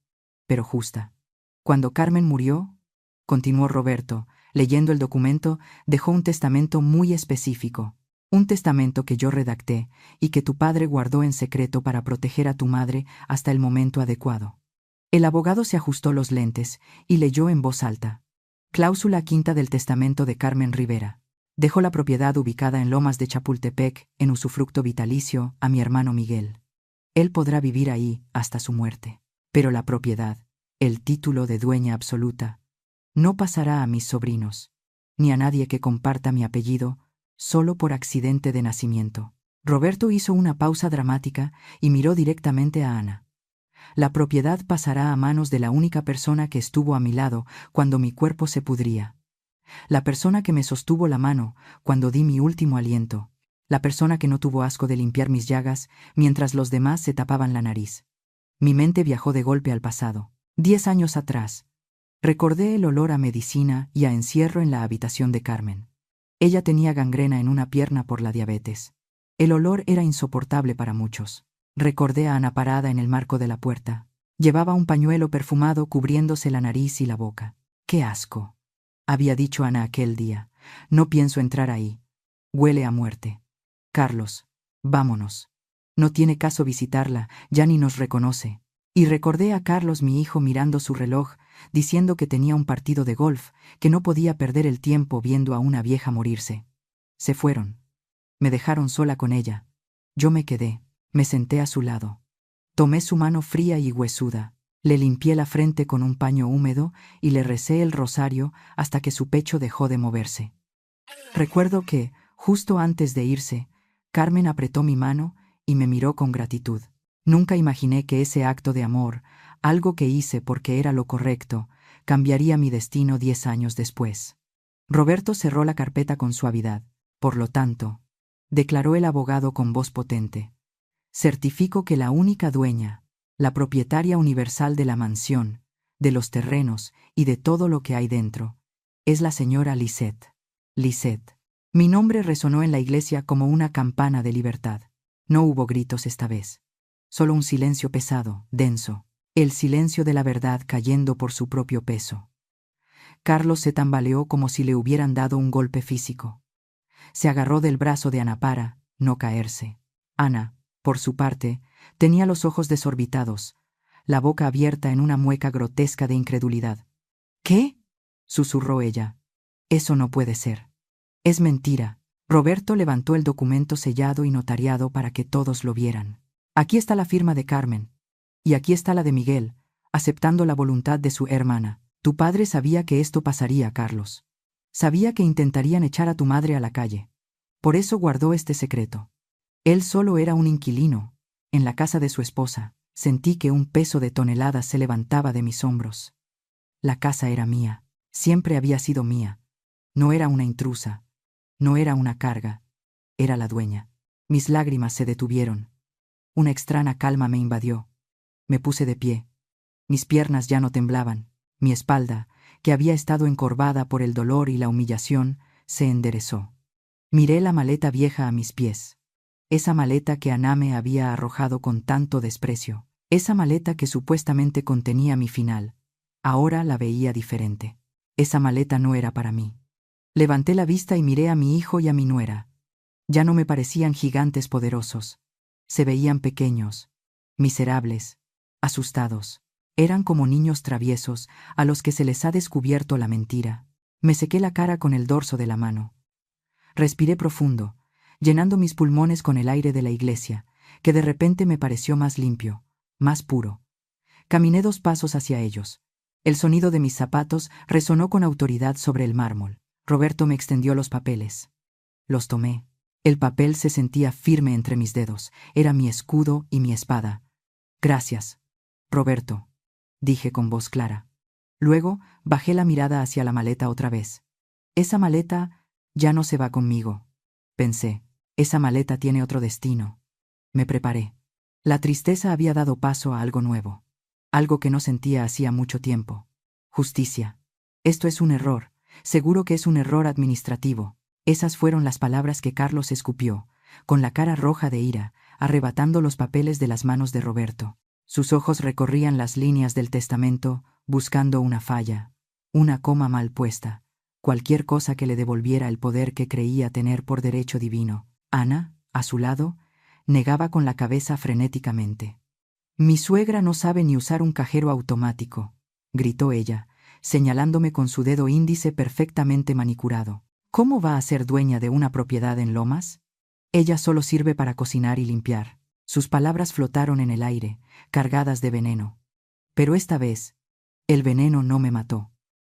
pero justa. Cuando Carmen murió, continuó Roberto, leyendo el documento, dejó un testamento muy específico. Un testamento que yo redacté y que tu padre guardó en secreto para proteger a tu madre hasta el momento adecuado. El abogado se ajustó los lentes y leyó en voz alta. Cláusula quinta del testamento de Carmen Rivera. Dejó la propiedad ubicada en Lomas de Chapultepec, en usufructo vitalicio, a mi hermano Miguel. Él podrá vivir ahí hasta su muerte. Pero la propiedad, el título de dueña absoluta, no pasará a mis sobrinos, ni a nadie que comparta mi apellido, solo por accidente de nacimiento. Roberto hizo una pausa dramática y miró directamente a Ana. La propiedad pasará a manos de la única persona que estuvo a mi lado cuando mi cuerpo se pudría. La persona que me sostuvo la mano cuando di mi último aliento. La persona que no tuvo asco de limpiar mis llagas mientras los demás se tapaban la nariz. Mi mente viajó de golpe al pasado. 10 años atrás. Recordé el olor a medicina y a encierro en la habitación de Carmen. Ella tenía gangrena en una pierna por la diabetes. El olor era insoportable para muchos. Recordé a Ana parada en el marco de la puerta. Llevaba un pañuelo perfumado cubriéndose la nariz y la boca. «¡Qué asco!», había dicho Ana aquel día. «No pienso entrar ahí. Huele a muerte. Carlos, vámonos. No tiene caso visitarla, ya ni nos reconoce». Y recordé a Carlos, mi hijo, mirando su reloj, diciendo que tenía un partido de golf, que no podía perder el tiempo viendo a una vieja morirse. Se fueron. Me dejaron sola con ella. Yo me quedé. Me senté a su lado. Tomé su mano fría y huesuda. Le limpié la frente con un paño húmedo y le recé el rosario hasta que su pecho dejó de moverse. Recuerdo que, justo antes de irse, Carmen apretó mi mano y me miró con gratitud. Nunca imaginé que ese acto de amor, algo que hice porque era lo correcto, cambiaría mi destino 10 años después. Roberto cerró la carpeta con suavidad. Por lo tanto, declaró el abogado con voz potente, certifico que la única dueña, la propietaria universal de la mansión, de los terrenos y de todo lo que hay dentro, es la señora Lisette. Lisette. Mi nombre resonó en la iglesia como una campana de libertad. No hubo gritos esta vez. Solo un silencio pesado, denso, el silencio de la verdad cayendo por su propio peso. Carlos se tambaleó como si le hubieran dado un golpe físico. Se agarró del brazo de Ana para no caerse. Ana, por su parte, tenía los ojos desorbitados, la boca abierta en una mueca grotesca de incredulidad. ¿Qué?, susurró ella. Eso no puede ser. Es mentira. Roberto levantó el documento sellado y notariado para que todos lo vieran. Aquí está la firma de Carmen. Y aquí está la de Miguel, aceptando la voluntad de su hermana. Tu padre sabía que esto pasaría, Carlos. Sabía que intentarían echar a tu madre a la calle. Por eso guardó este secreto. Él solo era un inquilino. En la casa de su esposa, sentí que un peso de toneladas se levantaba de mis hombros. La casa era mía. Siempre había sido mía. No era una intrusa. No era una carga. Era la dueña. Mis lágrimas se detuvieron. Una extraña calma me invadió. Me puse de pie. Mis piernas ya no temblaban. Mi espalda, que había estado encorvada por el dolor y la humillación, se enderezó. Miré la maleta vieja a mis pies. Esa maleta que Ana me había arrojado con tanto desprecio. Esa maleta que supuestamente contenía mi final. Ahora la veía diferente. Esa maleta no era para mí. Levanté la vista y miré a mi hijo y a mi nuera. Ya no me parecían gigantes poderosos. Se veían pequeños, miserables, asustados. Eran como niños traviesos a los que se les ha descubierto la mentira. Me sequé la cara con el dorso de la mano. Respiré profundo, llenando mis pulmones con el aire de la iglesia, que de repente me pareció más limpio, más puro. Caminé 2 pasos hacia ellos. El sonido de mis zapatos resonó con autoridad sobre el mármol. Roberto me extendió los papeles. Los tomé. El papel se sentía firme entre mis dedos. Era mi escudo y mi espada. Gracias, Roberto, dije con voz clara. Luego bajé la mirada hacia la maleta otra vez. Esa maleta ya no se va conmigo, pensé. Esa maleta tiene otro destino. Me preparé. La tristeza había dado paso a algo nuevo. Algo que no sentía hacía mucho tiempo. Justicia. Esto es un error. Seguro que es un error administrativo. Esas fueron las palabras que Carlos escupió, con la cara roja de ira, arrebatando los papeles de las manos de Roberto. Sus ojos recorrían las líneas del testamento, buscando una falla, una coma mal puesta, cualquier cosa que le devolviera el poder que creía tener por derecho divino. Ana, a su lado, negaba con la cabeza frenéticamente. «Mi suegra no sabe ni usar un cajero automático», gritó ella, señalándome con su dedo índice perfectamente manicurado. «¿Cómo va a ser dueña de una propiedad en Lomas? Ella solo sirve para cocinar y limpiar». Sus palabras flotaron en el aire, cargadas de veneno. Pero esta vez, el veneno no me mató.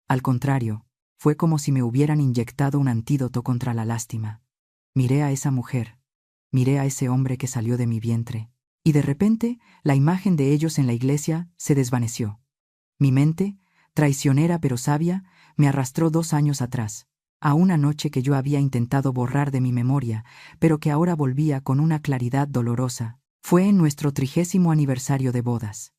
Al contrario, fue como si me hubieran inyectado un antídoto contra la lástima. Miré a esa mujer, miré a ese hombre que salió de mi vientre, y de repente la imagen de ellos en la iglesia se desvaneció. Mi mente, traicionera pero sabia, me arrastró 2 años atrás, a una noche que yo había intentado borrar de mi memoria, pero que ahora volvía con una claridad dolorosa. Fue en nuestro 30º aniversario de bodas.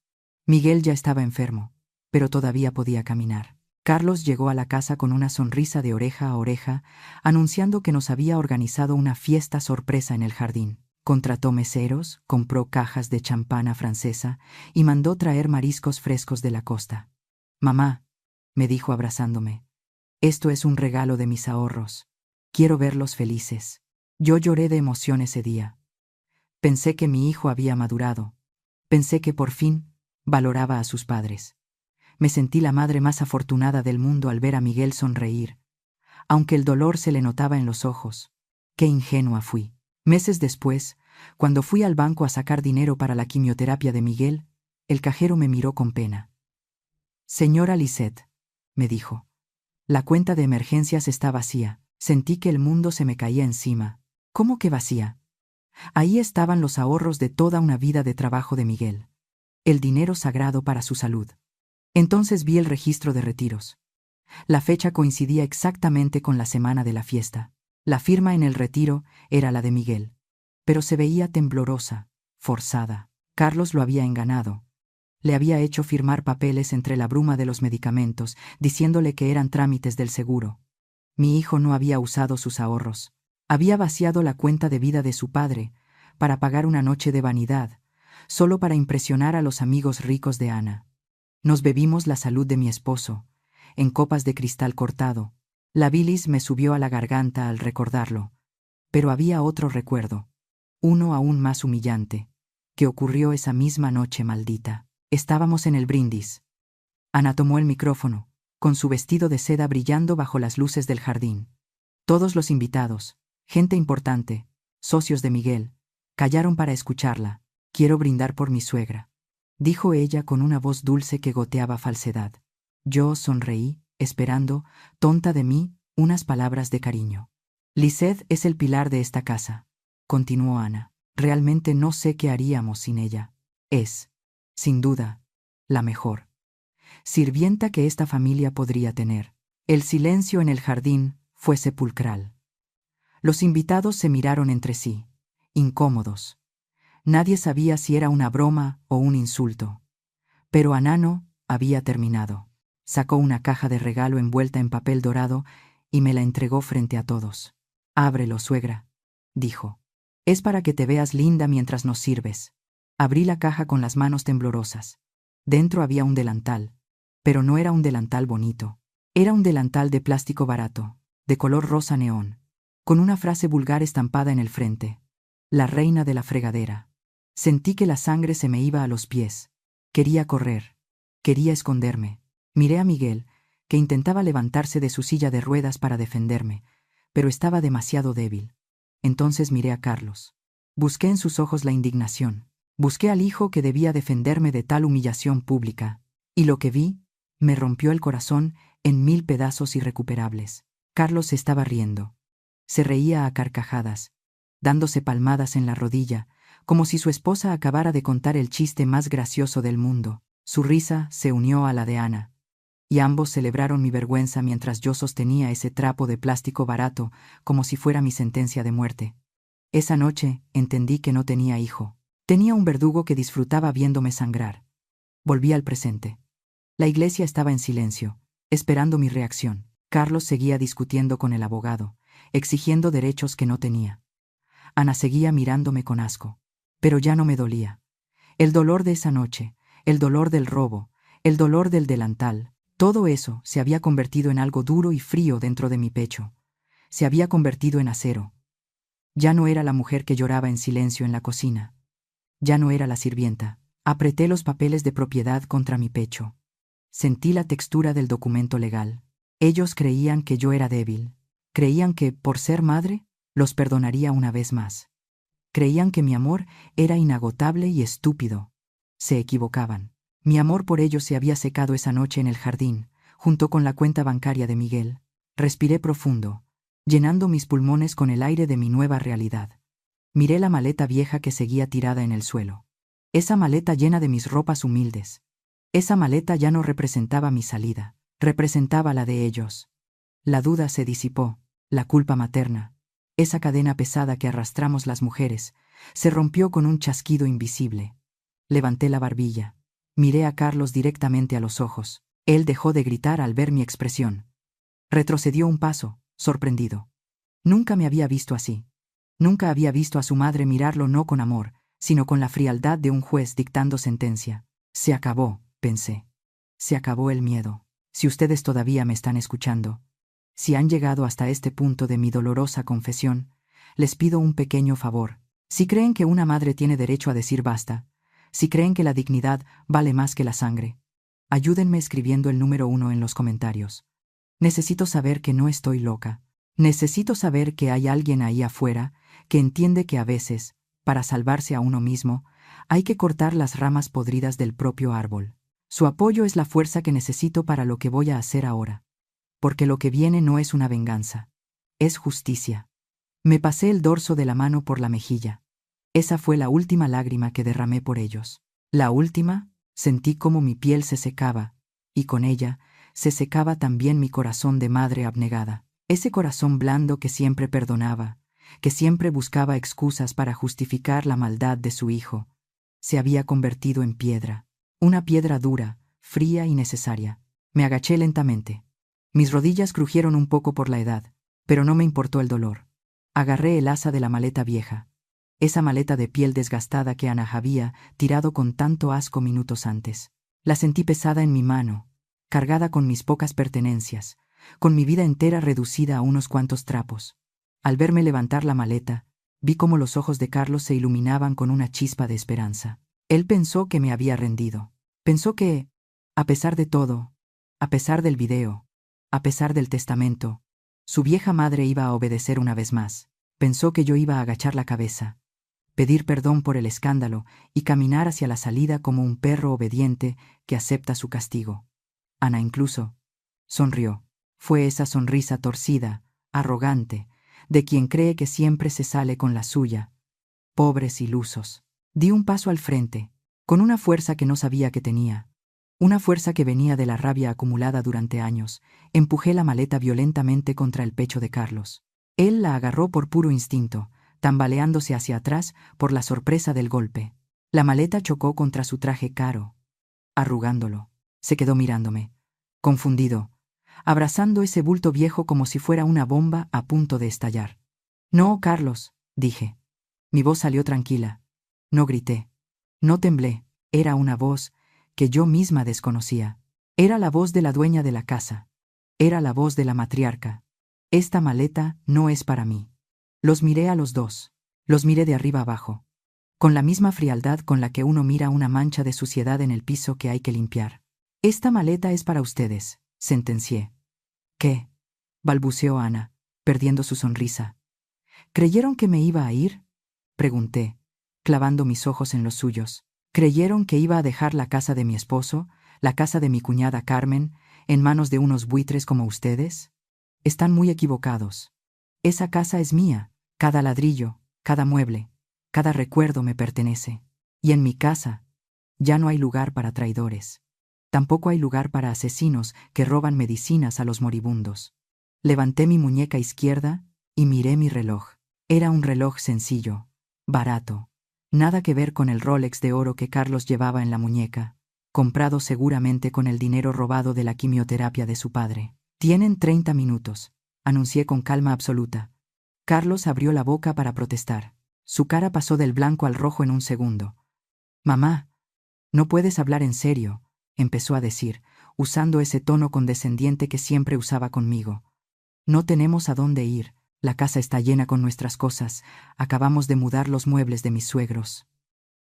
Miguel ya estaba enfermo, pero todavía podía caminar. Carlos llegó a la casa con una sonrisa de oreja a oreja, anunciando que nos había organizado una fiesta sorpresa en el jardín. Contrató meseros, compró cajas de champana francesa y mandó traer mariscos frescos de la costa. «Mamá», me dijo abrazándome, «esto es un regalo de mis ahorros. Quiero verlos felices». Yo lloré de emoción ese día. Pensé que mi hijo había madurado. Pensé que por fin valoraba a sus padres. Me sentí la madre más afortunada del mundo al ver a Miguel sonreír, aunque el dolor se le notaba en los ojos. Qué ingenua fui. Meses después, cuando fui al banco a sacar dinero para la quimioterapia de Miguel, El cajero me miró con pena. Señora Lisette, me dijo. La cuenta de emergencias está vacía. Sentí que el mundo se me caía encima. ¿Cómo que vacía? Ahí estaban los ahorros de toda una vida de trabajo de Miguel. El dinero sagrado para su salud. Entonces vi el registro de retiros. La fecha coincidía exactamente con la semana de la fiesta. La firma en el retiro era la de Miguel. Pero se veía temblorosa, forzada. Carlos lo había enganado. Le había hecho firmar papeles entre la bruma de los medicamentos, diciéndole que eran trámites del seguro. Mi hijo no había usado sus ahorros. Había vaciado la cuenta de vida de su padre para pagar una noche de vanidad, solo para impresionar a los amigos ricos de Ana. Nos bebimos la salud de mi esposo, en copas de cristal cortado. La bilis me subió a la garganta al recordarlo. Pero había otro recuerdo, uno aún más humillante, que ocurrió esa misma noche maldita. Estábamos en el brindis. Ana tomó el micrófono, con su vestido de seda brillando bajo las luces del jardín. Todos los invitados, gente importante, socios de Miguel, callaron para escucharla. Quiero brindar por mi suegra, dijo ella con una voz dulce que goteaba falsedad. Yo sonreí, esperando, tonta de mí, unas palabras de cariño. Lisette es el pilar de esta casa, continuó Ana. Realmente no sé qué haríamos sin ella. Es, sin duda, la mejor sirvienta que esta familia podría tener. El silencio en el jardín fue sepulcral. Los invitados se miraron entre sí, incómodos. Nadie sabía si era una broma o un insulto. Pero Anano había terminado. Sacó una caja de regalo envuelta en papel dorado y me la entregó frente a todos. Ábrelo, suegra, dijo. Es para que te veas linda mientras nos sirves. Abrí la caja con las manos temblorosas. Dentro había un delantal, pero no era un delantal bonito. Era un delantal de plástico barato, de color rosa neón, con una frase vulgar estampada en el frente. La reina de la fregadera. Sentí que la sangre se me iba a los pies. Quería correr. Quería esconderme. Miré a Miguel, que intentaba levantarse de su silla de ruedas para defenderme, pero estaba demasiado débil. Entonces miré a Carlos. Busqué en sus ojos la indignación. Busqué al hijo que debía defenderme de tal humillación pública. Y lo que vi me rompió el corazón en 1000 pedazos irrecuperables. Carlos se estaba riendo. Se reía a carcajadas, dándose palmadas en la rodilla, como si su esposa acabara de contar el chiste más gracioso del mundo. Su risa se unió a la de Ana, y ambos celebraron mi vergüenza mientras yo sostenía ese trapo de plástico barato como si fuera mi sentencia de muerte. Esa noche entendí que no tenía hijo. Tenía un verdugo que disfrutaba viéndome sangrar. Volví al presente. La iglesia estaba en silencio, esperando mi reacción. Carlos seguía discutiendo con el abogado, exigiendo derechos que no tenía. Ana seguía mirándome con asco. Pero ya no me dolía. El dolor de esa noche, el dolor del robo, el dolor del delantal, todo eso se había convertido en algo duro y frío dentro de mi pecho. Se había convertido en acero. Ya no era la mujer que lloraba en silencio en la cocina. Ya no era la sirvienta. Apreté los papeles de propiedad contra mi pecho. Sentí la textura del documento legal. Ellos creían que yo era débil. Creían que, por ser madre, los perdonaría una vez más. Creían que mi amor era inagotable y estúpido. Se equivocaban. Mi amor por ellos se había secado esa noche en el jardín, junto con la cuenta bancaria de Miguel. Respiré profundo, llenando mis pulmones con el aire de mi nueva realidad. Miré la maleta vieja que seguía tirada en el suelo. Esa maleta llena de mis ropas humildes. Esa maleta ya no representaba mi salida, representaba la de ellos. La duda se disipó, la culpa materna, esa cadena pesada que arrastramos las mujeres, se rompió con un chasquido invisible. Levanté la barbilla. Miré a Carlos directamente a los ojos. Él dejó de gritar al ver mi expresión. Retrocedió un paso, sorprendido. Nunca me había visto así. Nunca había visto a su madre mirarlo no con amor, sino con la frialdad de un juez dictando sentencia. Se acabó, pensé. Se acabó el miedo. Si ustedes todavía me están escuchando, si han llegado hasta este punto de mi dolorosa confesión, les pido un pequeño favor. Si creen que una madre tiene derecho a decir basta, si creen que la dignidad vale más que la sangre, ayúdenme escribiendo el número 1 en los comentarios. Necesito saber que no estoy loca. Necesito saber que hay alguien ahí afuera que entiende que a veces, para salvarse a uno mismo, Hay que cortar las ramas podridas del propio árbol. Su apoyo es la fuerza que necesito para lo que voy a hacer ahora. Porque lo que viene no es una venganza. Es justicia. Me pasé el dorso de la mano por la mejilla. Esa fue la última lágrima que derramé por ellos. La última, sentí como mi piel se secaba, y con ella se secaba también mi corazón de madre abnegada. Ese corazón blando que siempre perdonaba, que siempre buscaba excusas para justificar la maldad de su hijo, se había convertido en piedra. Una piedra dura, fría y necesaria. Me agaché lentamente. Mis rodillas crujieron un poco por la edad, pero no me importó el dolor. Agarré el asa de la maleta vieja. Esa maleta de piel desgastada que Ana había tirado con tanto asco minutos antes. La sentí pesada en mi mano, cargada con mis pocas pertenencias, con mi vida entera reducida a unos cuantos trapos. Al verme levantar la maleta, vi cómo los ojos de Carlos se iluminaban con una chispa de esperanza. Él pensó que me había rendido. Pensó que, a pesar de todo, a pesar del video, a pesar del testamento, su vieja madre iba a obedecer una vez más. Pensó que yo iba a agachar la cabeza, pedir perdón por el escándalo y caminar hacia la salida como un perro obediente que acepta su castigo. Ana incluso sonrió. Fue esa sonrisa torcida, arrogante, de quien cree que siempre se sale con la suya. Pobres ilusos. Di un paso al frente, con una fuerza que no sabía que tenía. Una fuerza que venía de la rabia acumulada durante años. Empujé la maleta violentamente contra el pecho de Carlos. Él la agarró por puro instinto, tambaleándose hacia atrás por la sorpresa del golpe. La maleta chocó contra su traje caro, arrugándolo. Se quedó mirándome, confundido, abrazando ese bulto viejo como si fuera una bomba a punto de estallar. «No, Carlos», dije. Mi voz salió tranquila. No grité. No temblé. Era una voz que yo misma desconocía. Era la voz de la dueña de la casa. Era la voz de la matriarca. Esta maleta no es para mí. Los miré a los dos. Los miré de arriba abajo. Con la misma frialdad con la que uno mira una mancha de suciedad en el piso que hay que limpiar. «Esta maleta es para ustedes», sentencié. «¿Qué?», balbuceó Ana, perdiendo su sonrisa. «¿Creyeron que me iba a ir?», pregunté, clavando mis ojos en los suyos. «¿Creyeron que iba a dejar la casa de mi esposo, la casa de mi cuñada Carmen, en manos de unos buitres como ustedes? Están muy equivocados. Esa casa es mía, cada ladrillo, cada mueble, cada recuerdo me pertenece. Y en mi casa ya no hay lugar para traidores. Tampoco hay lugar para asesinos que roban medicinas a los moribundos». Levanté mi muñeca izquierda y miré mi reloj. Era un reloj sencillo, barato. Nada que ver con el Rolex de oro que Carlos llevaba en la muñeca, comprado seguramente con el dinero robado de la quimioterapia de su padre. «Tienen 30 minutos», anuncié con calma absoluta. Carlos abrió la boca para protestar. Su cara pasó del blanco al rojo en un segundo. «Mamá, no puedes hablar en serio», empezó a decir, usando ese tono condescendiente que siempre usaba conmigo. «No tenemos a dónde ir. La casa está llena con nuestras cosas. Acabamos de mudar los muebles de mis suegros».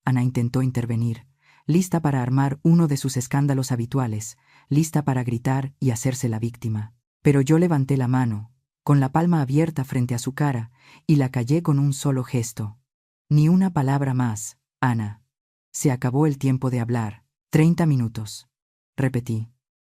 Ana intentó intervenir, lista para armar uno de sus escándalos habituales, lista para gritar y hacerse la víctima. Pero yo levanté la mano, con la palma abierta frente a su cara, y la callé con un solo gesto. «Ni una palabra más, Ana. Se acabó el tiempo de hablar. 30 minutos», repetí,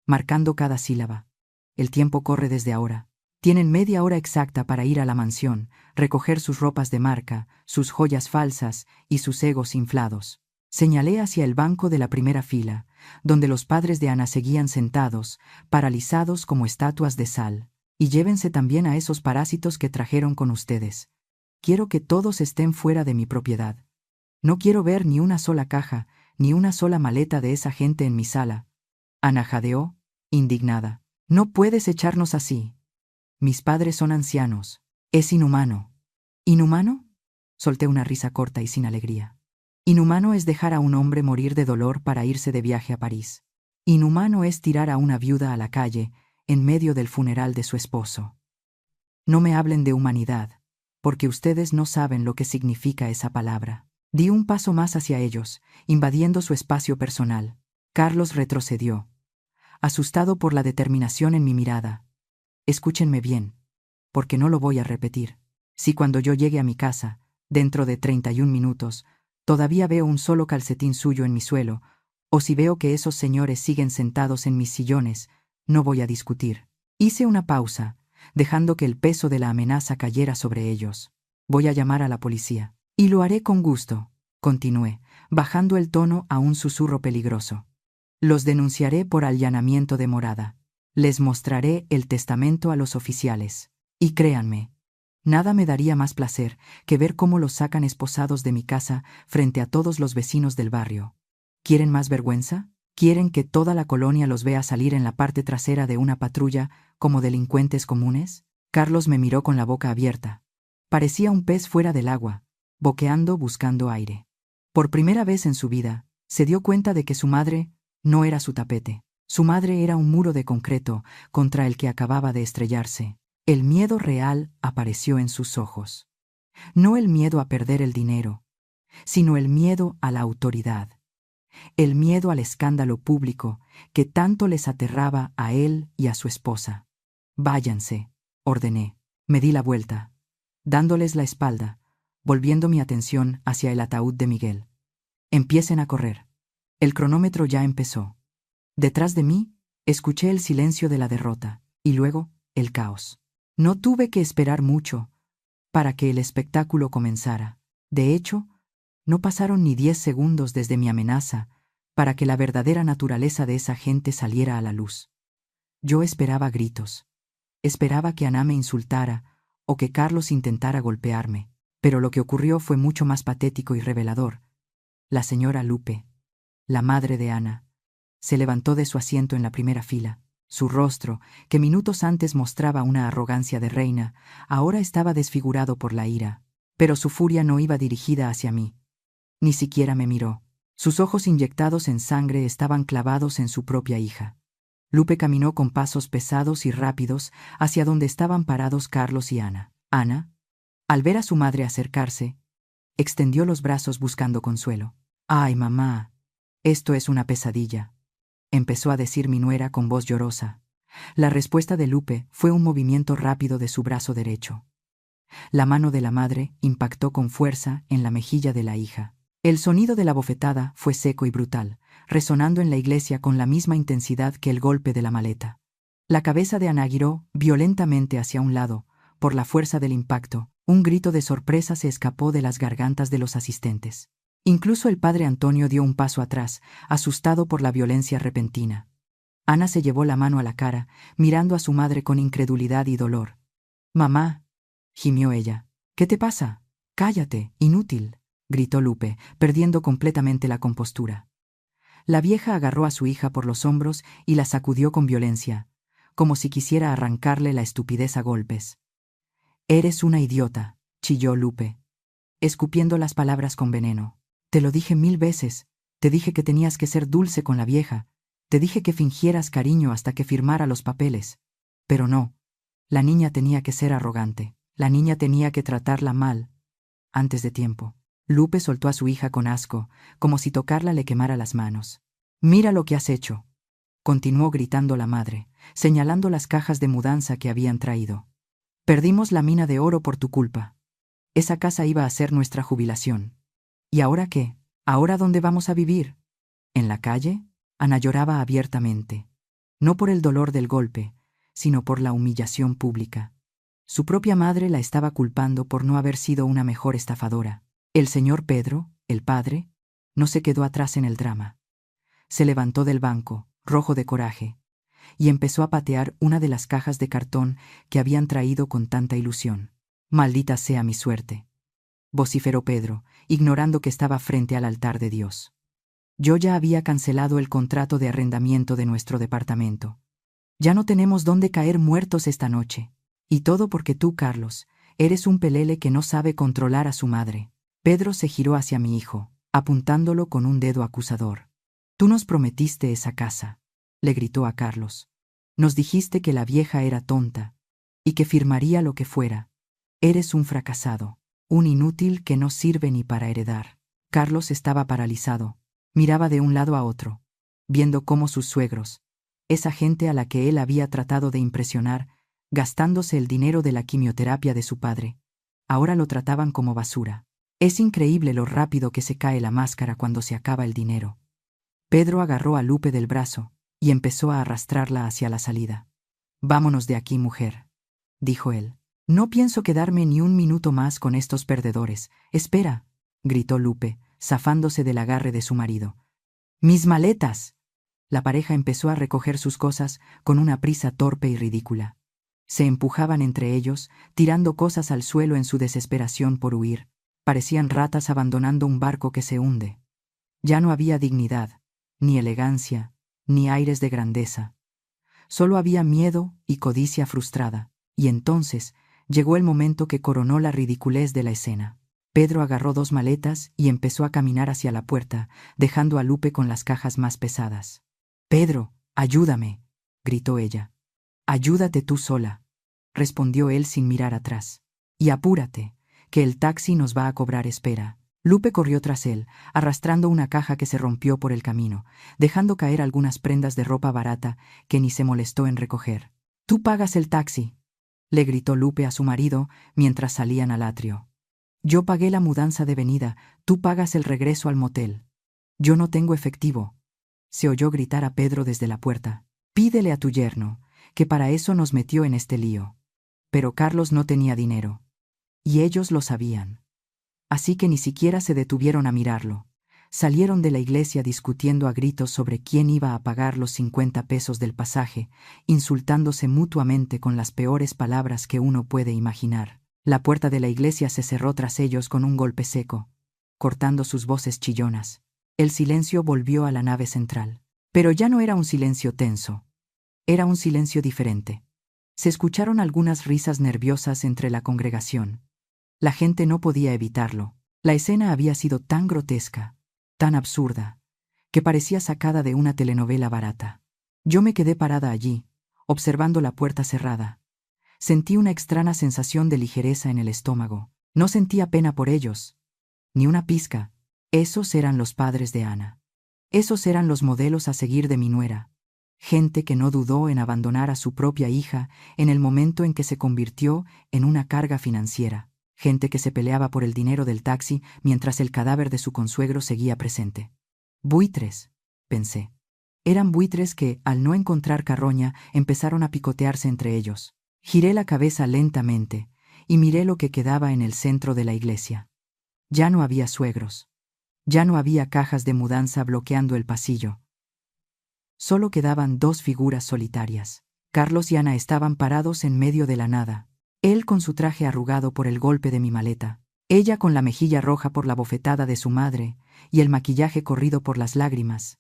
marcando cada sílaba. «El tiempo corre desde ahora. Tienen media hora exacta para ir a la mansión, recoger sus ropas de marca, sus joyas falsas y sus egos inflados». Señalé hacia el banco de la primera fila, donde los padres de Ana seguían sentados, paralizados como estatuas de sal. «Y llévense también a esos parásitos que trajeron con ustedes. Quiero que todos estén fuera de mi propiedad. No quiero ver ni una sola caja, ni una sola maleta de esa gente en mi sala». Ana jadeó, indignada. «No puedes echarnos así. Mis padres son ancianos. Es inhumano». «¿Inhumano?», solté una risa corta y sin alegría. «Inhumano es dejar a un hombre morir de dolor para irse de viaje a París. Inhumano es tirar a una viuda a la calle en medio del funeral de su esposo. No me hablen de humanidad, porque ustedes no saben lo que significa esa palabra». Di un paso más hacia ellos, invadiendo su espacio personal. Carlos retrocedió, asustado por la determinación en mi mirada. «Escúchenme bien, porque no lo voy a repetir. Si cuando yo llegue a mi casa, dentro de 31 minutos, Todavía veo un solo calcetín suyo en mi suelo, o si veo que esos señores siguen sentados en mis sillones, no voy a discutir. Hice una pausa, dejando que el peso de la amenaza cayera sobre ellos. Voy a llamar a la policía. Y lo haré con gusto, continué, bajando el tono a un susurro peligroso. Los denunciaré por allanamiento de morada. Les mostraré el testamento a los oficiales. Y créanme, nada me daría más placer que ver cómo los sacan esposados de mi casa frente a todos los vecinos del barrio. ¿Quieren más vergüenza? ¿Quieren que toda la colonia los vea salir en la parte trasera de una patrulla como delincuentes comunes? Carlos me miró con la boca abierta. Parecía un pez fuera del agua, boqueando buscando aire. Por primera vez en su vida, se dio cuenta de que su madre no era su tapete. Su madre era un muro de concreto contra el que acababa de estrellarse. El miedo real apareció en sus ojos. No el miedo a perder el dinero, sino el miedo a la autoridad. El miedo al escándalo público que tanto les aterraba a él y a su esposa. Váyanse, ordené. Me di la vuelta, dándoles la espalda, volviendo mi atención hacia el ataúd de Miguel. Empiecen a correr. El cronómetro ya empezó. Detrás de mí, escuché el silencio de la derrota, y luego, el caos. No tuve que esperar mucho para que el espectáculo comenzara. De hecho, no pasaron ni 10 segundos desde mi amenaza para que la verdadera naturaleza de esa gente saliera a la luz. Yo esperaba gritos. Esperaba que Ana me insultara o que Carlos intentara golpearme, pero lo que ocurrió fue mucho más patético y revelador. La señora Lupe, la madre de Ana, se levantó de su asiento en la primera fila. Su rostro, que minutos antes mostraba una arrogancia de reina, ahora estaba desfigurado por la ira, pero su furia no iba dirigida hacia mí. Ni siquiera me miró. Sus ojos inyectados en sangre estaban clavados en su propia hija. Lupe caminó con pasos pesados y rápidos hacia donde estaban parados Carlos y Ana. Ana, al ver a su madre acercarse, extendió los brazos buscando consuelo. «Ay, mamá, esto es una pesadilla», empezó a decir mi nuera con voz llorosa. La respuesta de Lupe fue un movimiento rápido de su brazo derecho. La mano de la madre impactó con fuerza en la mejilla de la hija. El sonido de la bofetada fue seco y brutal, resonando en la iglesia con la misma intensidad que el golpe de la maleta. La cabeza de Ana giró violentamente hacia un lado. Por la fuerza del impacto, un grito de sorpresa se escapó de las gargantas de los asistentes. Incluso el padre Antonio dio un paso atrás, asustado por la violencia repentina. Ana se llevó la mano a la cara, mirando a su madre con incredulidad y dolor. «Mamá», gimió ella. «¿Qué te pasa? Cállate, inútil», gritó Lupe, perdiendo completamente la compostura. La vieja agarró a su hija por los hombros y la sacudió con violencia, como si quisiera arrancarle la estupidez a golpes. «Eres una idiota», chilló Lupe, escupiendo las palabras con veneno. «Te lo dije 1000 veces, te dije que tenías que ser dulce con la vieja, te dije que fingieras cariño hasta que firmara los papeles. Pero no, la niña tenía que ser arrogante, la niña tenía que tratarla mal, antes de tiempo». Lupe soltó a su hija con asco, como si tocarla le quemara las manos. «Mira lo que has hecho», continuó gritando la madre, señalando las cajas de mudanza que habían traído. «Perdimos la mina de oro por tu culpa. Esa casa iba a ser nuestra jubilación. ¿Y ahora qué? ¿Ahora dónde vamos a vivir? ¿En la calle?». Ana lloraba abiertamente, no por el dolor del golpe, sino por la humillación pública. Su propia madre la estaba culpando por no haber sido una mejor estafadora. El señor Pedro, el padre, no se quedó atrás en el drama. Se levantó del banco, rojo de coraje, y empezó a patear una de las cajas de cartón que habían traído con tanta ilusión. «Maldita sea mi suerte», vociferó Pedro, ignorando que estaba frente al altar de Dios. «Yo ya había cancelado el contrato de arrendamiento de nuestro departamento. Ya no tenemos dónde caer muertos esta noche. Y todo porque tú, Carlos, eres un pelele que no sabe controlar a su madre». Pedro se giró hacia mi hijo, apuntándolo con un dedo acusador. «Tú nos prometiste esa casa», le gritó a Carlos. «Nos dijiste que la vieja era tonta y que firmaría lo que fuera. Eres un fracasado, un inútil que no sirve ni para heredar». Carlos estaba paralizado. Miraba de un lado a otro, viendo cómo sus suegros, esa gente a la que él había tratado de impresionar, gastándose el dinero de la quimioterapia de su padre, ahora lo trataban como basura. Es increíble lo rápido que se cae la máscara cuando se acaba el dinero. Pedro agarró a Lupe del brazo y empezó a arrastrarla hacia la salida. Vámonos de aquí, mujer, dijo él. No pienso quedarme ni un minuto más con estos perdedores. Espera, gritó Lupe, zafándose del agarre de su marido. ¡Mis maletas! La pareja empezó a recoger sus cosas con una prisa torpe y ridícula. Se empujaban entre ellos, tirando cosas al suelo en su desesperación por huir. Parecían ratas abandonando un barco que se hunde. Ya no había dignidad, ni elegancia, ni aires de grandeza. Solo había miedo y codicia frustrada. Y entonces llegó el momento que coronó la ridiculez de la escena. Pedro agarró 2 maletas y empezó a caminar hacia la puerta, dejando a Lupe con las cajas más pesadas. «Pedro, ayúdame», gritó ella. «Ayúdate tú sola», respondió él sin mirar atrás. «Y apúrate, que el taxi nos va a cobrar espera». Lupe corrió tras él, arrastrando una caja que se rompió por el camino, dejando caer algunas prendas de ropa barata que ni se molestó en recoger. «Tú pagas el taxi», le gritó Lupe a su marido mientras salían al atrio. «Yo pagué la mudanza de venida, tú pagas el regreso al motel». «Yo no tengo efectivo», se oyó gritar a Pedro desde la puerta. «Pídele a tu yerno, que para eso nos metió en este lío». Pero Carlos no tenía dinero. Y ellos lo sabían. Así que ni siquiera se detuvieron a mirarlo. Salieron de la iglesia discutiendo a gritos sobre quién iba a pagar los 50 pesos del pasaje, insultándose mutuamente con las peores palabras que uno puede imaginar. La puerta de la iglesia se cerró tras ellos con un golpe seco, cortando sus voces chillonas. El silencio volvió a la nave central. Pero ya no era un silencio tenso. Era un silencio diferente. Se escucharon algunas risas nerviosas entre la congregación. La gente no podía evitarlo. La escena había sido tan grotesca, tan absurda, que parecía sacada de una telenovela barata. Yo me quedé parada allí, observando la puerta cerrada. Sentí una extraña sensación de ligereza en el estómago. No sentía pena por ellos, ni una pizca. Esos eran los padres de Ana. Esos eran los modelos a seguir de mi nuera. Gente que no dudó en abandonar a su propia hija en el momento en que se convirtió en una carga financiera. Gente que se peleaba por el dinero del taxi mientras el cadáver de su consuegro seguía presente. Buitres, pensé. Eran buitres que, al no encontrar carroña, empezaron a picotearse entre ellos. Giré la cabeza lentamente y miré lo que quedaba en el centro de la iglesia. Ya no había suegros. Ya no había cajas de mudanza bloqueando el pasillo. Solo quedaban 2 figuras solitarias. Carlos y Ana estaban parados en medio de la nada. Él con su traje arrugado por el golpe de mi maleta. Ella con la mejilla roja por la bofetada de su madre y el maquillaje corrido por las lágrimas.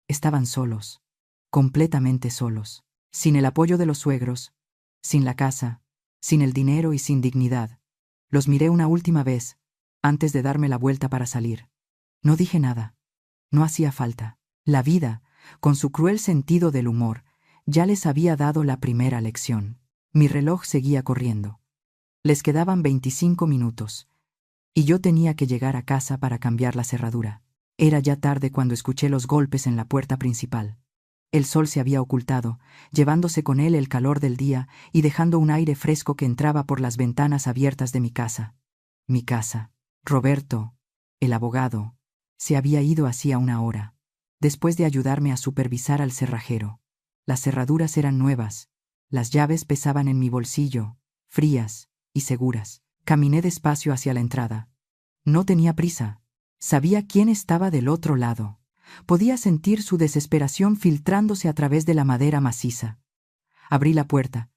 Estaban solos. Completamente solos. Sin el apoyo de los suegros. Sin la casa. Sin el dinero y sin dignidad. Los miré una última vez, antes de darme la vuelta para salir. No dije nada. No hacía falta. La vida, con su cruel sentido del humor, ya les había dado la primera lección. Mi reloj seguía corriendo. Les quedaban 25 minutos. Y yo tenía que llegar a casa para cambiar la cerradura. Era ya tarde cuando escuché los golpes en la puerta principal. El sol se había ocultado, llevándose con él el calor del día y dejando un aire fresco que entraba por las ventanas abiertas de mi casa. Mi casa. Roberto, el abogado, se había ido hacía una hora, después de ayudarme a supervisar al cerrajero. Las cerraduras eran nuevas. Las llaves pesaban en mi bolsillo, frías y seguras. Caminé despacio hacia la entrada. No tenía prisa. Sabía quién estaba del otro lado. Podía sentir su desesperación filtrándose a través de la madera maciza. Abrí la puerta.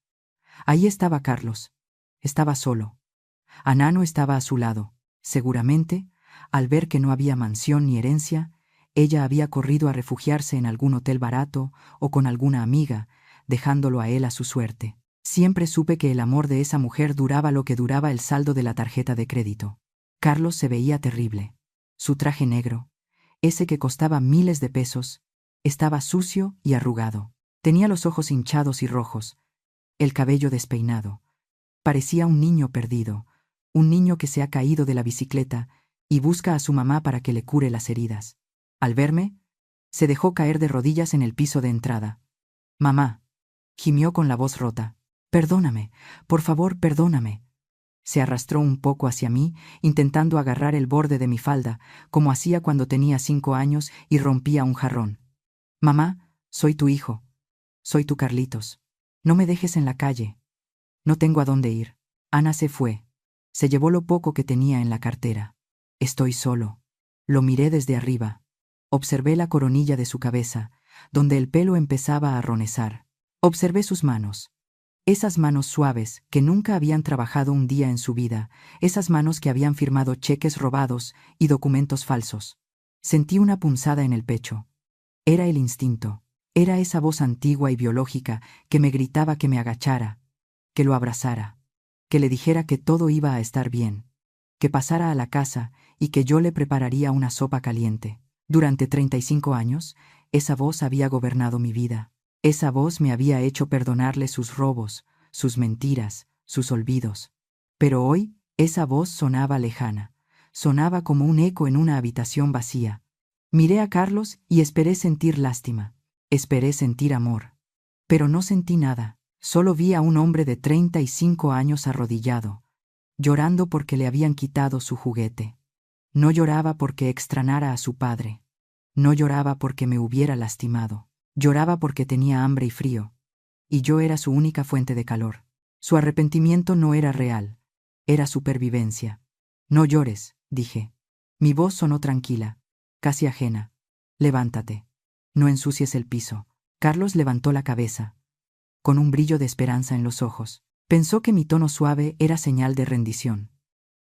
Ahí estaba Carlos. Estaba solo. Ana no estaba a su lado. Seguramente, al ver que no había mansión ni herencia, ella había corrido a refugiarse en algún hotel barato o con alguna amiga, dejándolo a él a su suerte. Siempre supe que el amor de esa mujer duraba lo que duraba el saldo de la tarjeta de crédito. Carlos se veía terrible. Su traje negro, ese que costaba miles de pesos, estaba sucio y arrugado. Tenía los ojos hinchados y rojos, el cabello despeinado. Parecía un niño perdido, un niño que se ha caído de la bicicleta y busca a su mamá para que le cure las heridas. Al verme, se dejó caer de rodillas en el piso de entrada. «Mamá», gimió con la voz rota. «Perdóname, por favor, perdóname». Se arrastró un poco hacia mí, intentando agarrar el borde de mi falda, como hacía cuando tenía 5 años y rompía un jarrón. Mamá, soy tu hijo. Soy tu Carlitos. No me dejes en la calle. No tengo a dónde ir. Ana se fue. Se llevó lo poco que tenía en la cartera. Estoy solo. Lo miré desde arriba. Observé la coronilla de su cabeza, donde el pelo empezaba a ronezar. Observé sus manos. Esas manos suaves que nunca habían trabajado un día en su vida, esas manos que habían firmado cheques robados y documentos falsos. Sentí una punzada en el pecho. Era el instinto. Era esa voz antigua y biológica que me gritaba que me agachara, que lo abrazara, que le dijera que todo iba a estar bien, que pasara a la casa y que yo le prepararía una sopa caliente. Durante 35 años, esa voz había gobernado mi vida. Esa voz me había hecho perdonarle sus robos, sus mentiras, sus olvidos. Pero hoy, esa voz sonaba lejana, sonaba como un eco en una habitación vacía. Miré a Carlos y esperé sentir lástima, esperé sentir amor. Pero no sentí nada, solo vi a un hombre de 35 años arrodillado, llorando porque le habían quitado su juguete. No lloraba porque extrañara a su padre. No lloraba porque me hubiera lastimado. Lloraba porque tenía hambre y frío. Y yo era su única fuente de calor. Su arrepentimiento no era real. Era supervivencia. No llores, dije. Mi voz sonó tranquila, casi ajena. Levántate. No ensucies el piso. Carlos levantó la cabeza, con un brillo de esperanza en los ojos. Pensó que mi tono suave era señal de rendición.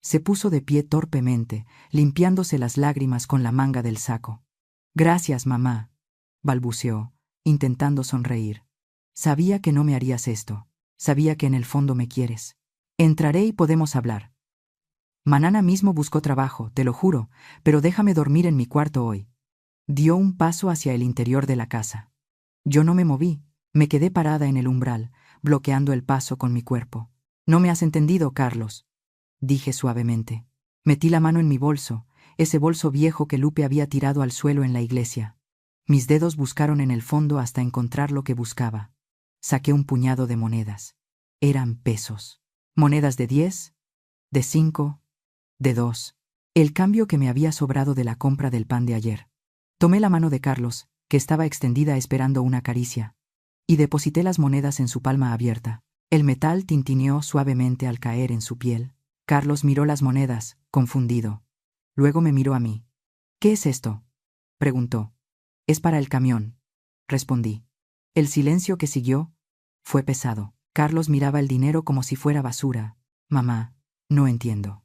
Se puso de pie torpemente, limpiándose las lágrimas con la manga del saco. Gracias, mamá, balbuceó, intentando sonreír. Sabía que no me harías esto. Sabía que en el fondo me quieres. Entraré y podemos hablar. Mañana mismo busco trabajo, te lo juro, pero déjame dormir en mi cuarto hoy. Dio un paso hacia el interior de la casa. Yo no me moví, me quedé parada en el umbral, bloqueando el paso con mi cuerpo. No me has entendido, Carlos, dije suavemente. Metí la mano en mi bolso, ese bolso viejo que Lupe había tirado al suelo en la iglesia. Mis dedos buscaron en el fondo hasta encontrar lo que buscaba. Saqué un puñado de monedas. Eran pesos. Monedas de 10, de 5, de 2. El cambio que me había sobrado de la compra del pan de ayer. Tomé la mano de Carlos, que estaba extendida esperando una caricia, y deposité las monedas en su palma abierta. El metal tintineó suavemente al caer en su piel. Carlos miró las monedas, confundido. Luego me miró a mí. ¿Qué es esto?, preguntó. Es para el camión, respondí. El silencio que siguió fue pesado. Carlos miraba el dinero como si fuera basura. Mamá, no entiendo.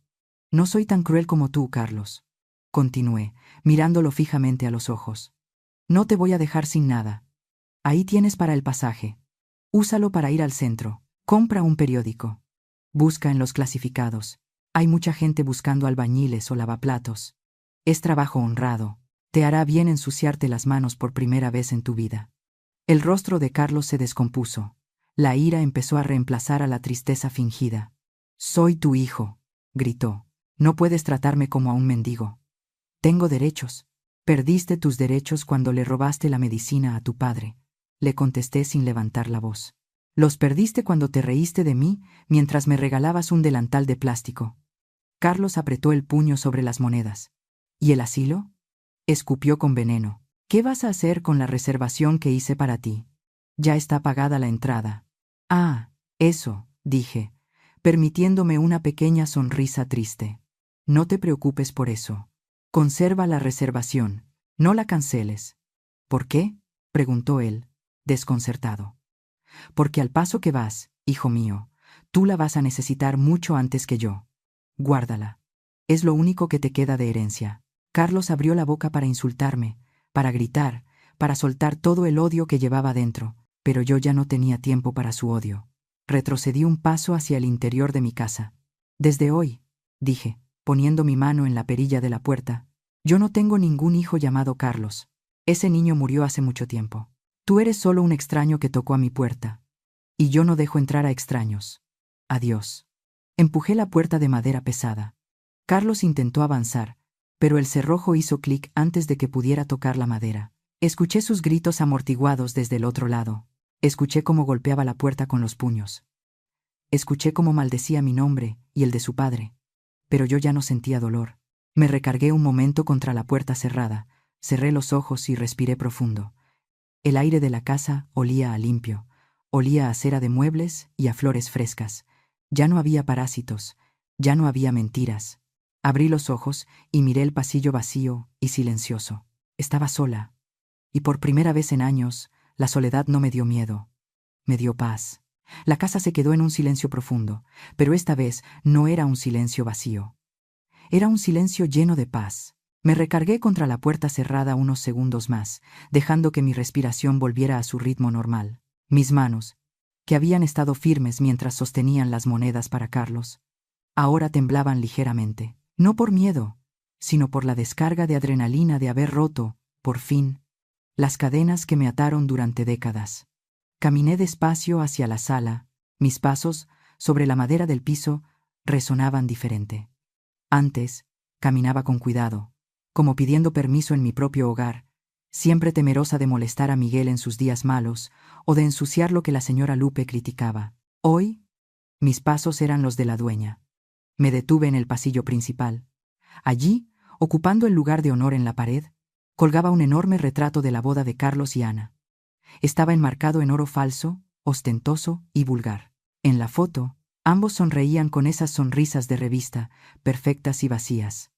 No soy tan cruel como tú, Carlos. Continué, mirándolo fijamente a los ojos. No te voy a dejar sin nada. Ahí tienes para el pasaje. Úsalo para ir al centro. Compra un periódico. Busca en los clasificados. Hay mucha gente buscando albañiles o lavaplatos. Es trabajo honrado. Te hará bien ensuciarte las manos por primera vez en tu vida. El rostro de Carlos se descompuso. La ira empezó a reemplazar a la tristeza fingida. Soy tu hijo, gritó. No puedes tratarme como a un mendigo. Tengo derechos. Perdiste tus derechos cuando le robaste la medicina a tu padre, le contesté sin levantar la voz. Los perdiste cuando te reíste de mí mientras me regalabas un delantal de plástico. Carlos apretó el puño sobre las monedas. ¿Y el asilo?, escupió con veneno. ¿Qué vas a hacer con la reservación que hice para ti? Ya está pagada la entrada. Ah, eso, dije, permitiéndome una pequeña sonrisa triste. No te preocupes por eso. Conserva la reservación. No la canceles. ¿Por qué?, preguntó él, desconcertado. Porque al paso que vas, hijo mío, tú la vas a necesitar mucho antes que yo. Guárdala. Es lo único que te queda de herencia. Carlos abrió la boca para insultarme, para gritar, para soltar todo el odio que llevaba dentro, pero yo ya no tenía tiempo para su odio. Retrocedí un paso hacia el interior de mi casa. Desde hoy, dije, poniendo mi mano en la perilla de la puerta, yo no tengo ningún hijo llamado Carlos. Ese niño murió hace mucho tiempo. Tú eres solo un extraño que tocó a mi puerta. Y yo no dejo entrar a extraños. Adiós. Empujé la puerta de madera pesada. Carlos intentó avanzar, pero el cerrojo hizo clic antes de que pudiera tocar la madera. Escuché sus gritos amortiguados desde el otro lado. Escuché cómo golpeaba la puerta con los puños. Escuché cómo maldecía mi nombre y el de su padre, pero yo ya no sentía dolor. Me recargué un momento contra la puerta cerrada, cerré los ojos y respiré profundo. El aire de la casa olía a limpio, olía a cera de muebles y a flores frescas. Ya no había parásitos, ya no había mentiras. Abrí los ojos y miré el pasillo vacío y silencioso. Estaba sola, y por primera vez en años, la soledad no me dio miedo, me dio paz. La casa se quedó en un silencio profundo, pero esta vez no era un silencio vacío. Era un silencio lleno de paz. Me recargué contra la puerta cerrada unos segundos más, dejando que mi respiración volviera a su ritmo normal. Mis manos, que habían estado firmes mientras sostenían las monedas para Carlos, ahora temblaban ligeramente. No por miedo, sino por la descarga de adrenalina de haber roto, por fin, las cadenas que me ataron durante décadas. Caminé despacio hacia la sala, mis pasos, sobre la madera del piso, resonaban diferente. Antes, caminaba con cuidado, como pidiendo permiso en mi propio hogar, siempre temerosa de molestar a Miguel en sus días malos o de ensuciar lo que la señora Lupe criticaba. Hoy, mis pasos eran los de la dueña. Me detuve en el pasillo principal. Allí, ocupando el lugar de honor en la pared, colgaba un enorme retrato de la boda de Carlos y Ana. Estaba enmarcado en oro falso, ostentoso y vulgar. En la foto, ambos sonreían con esas sonrisas de revista, perfectas y vacías.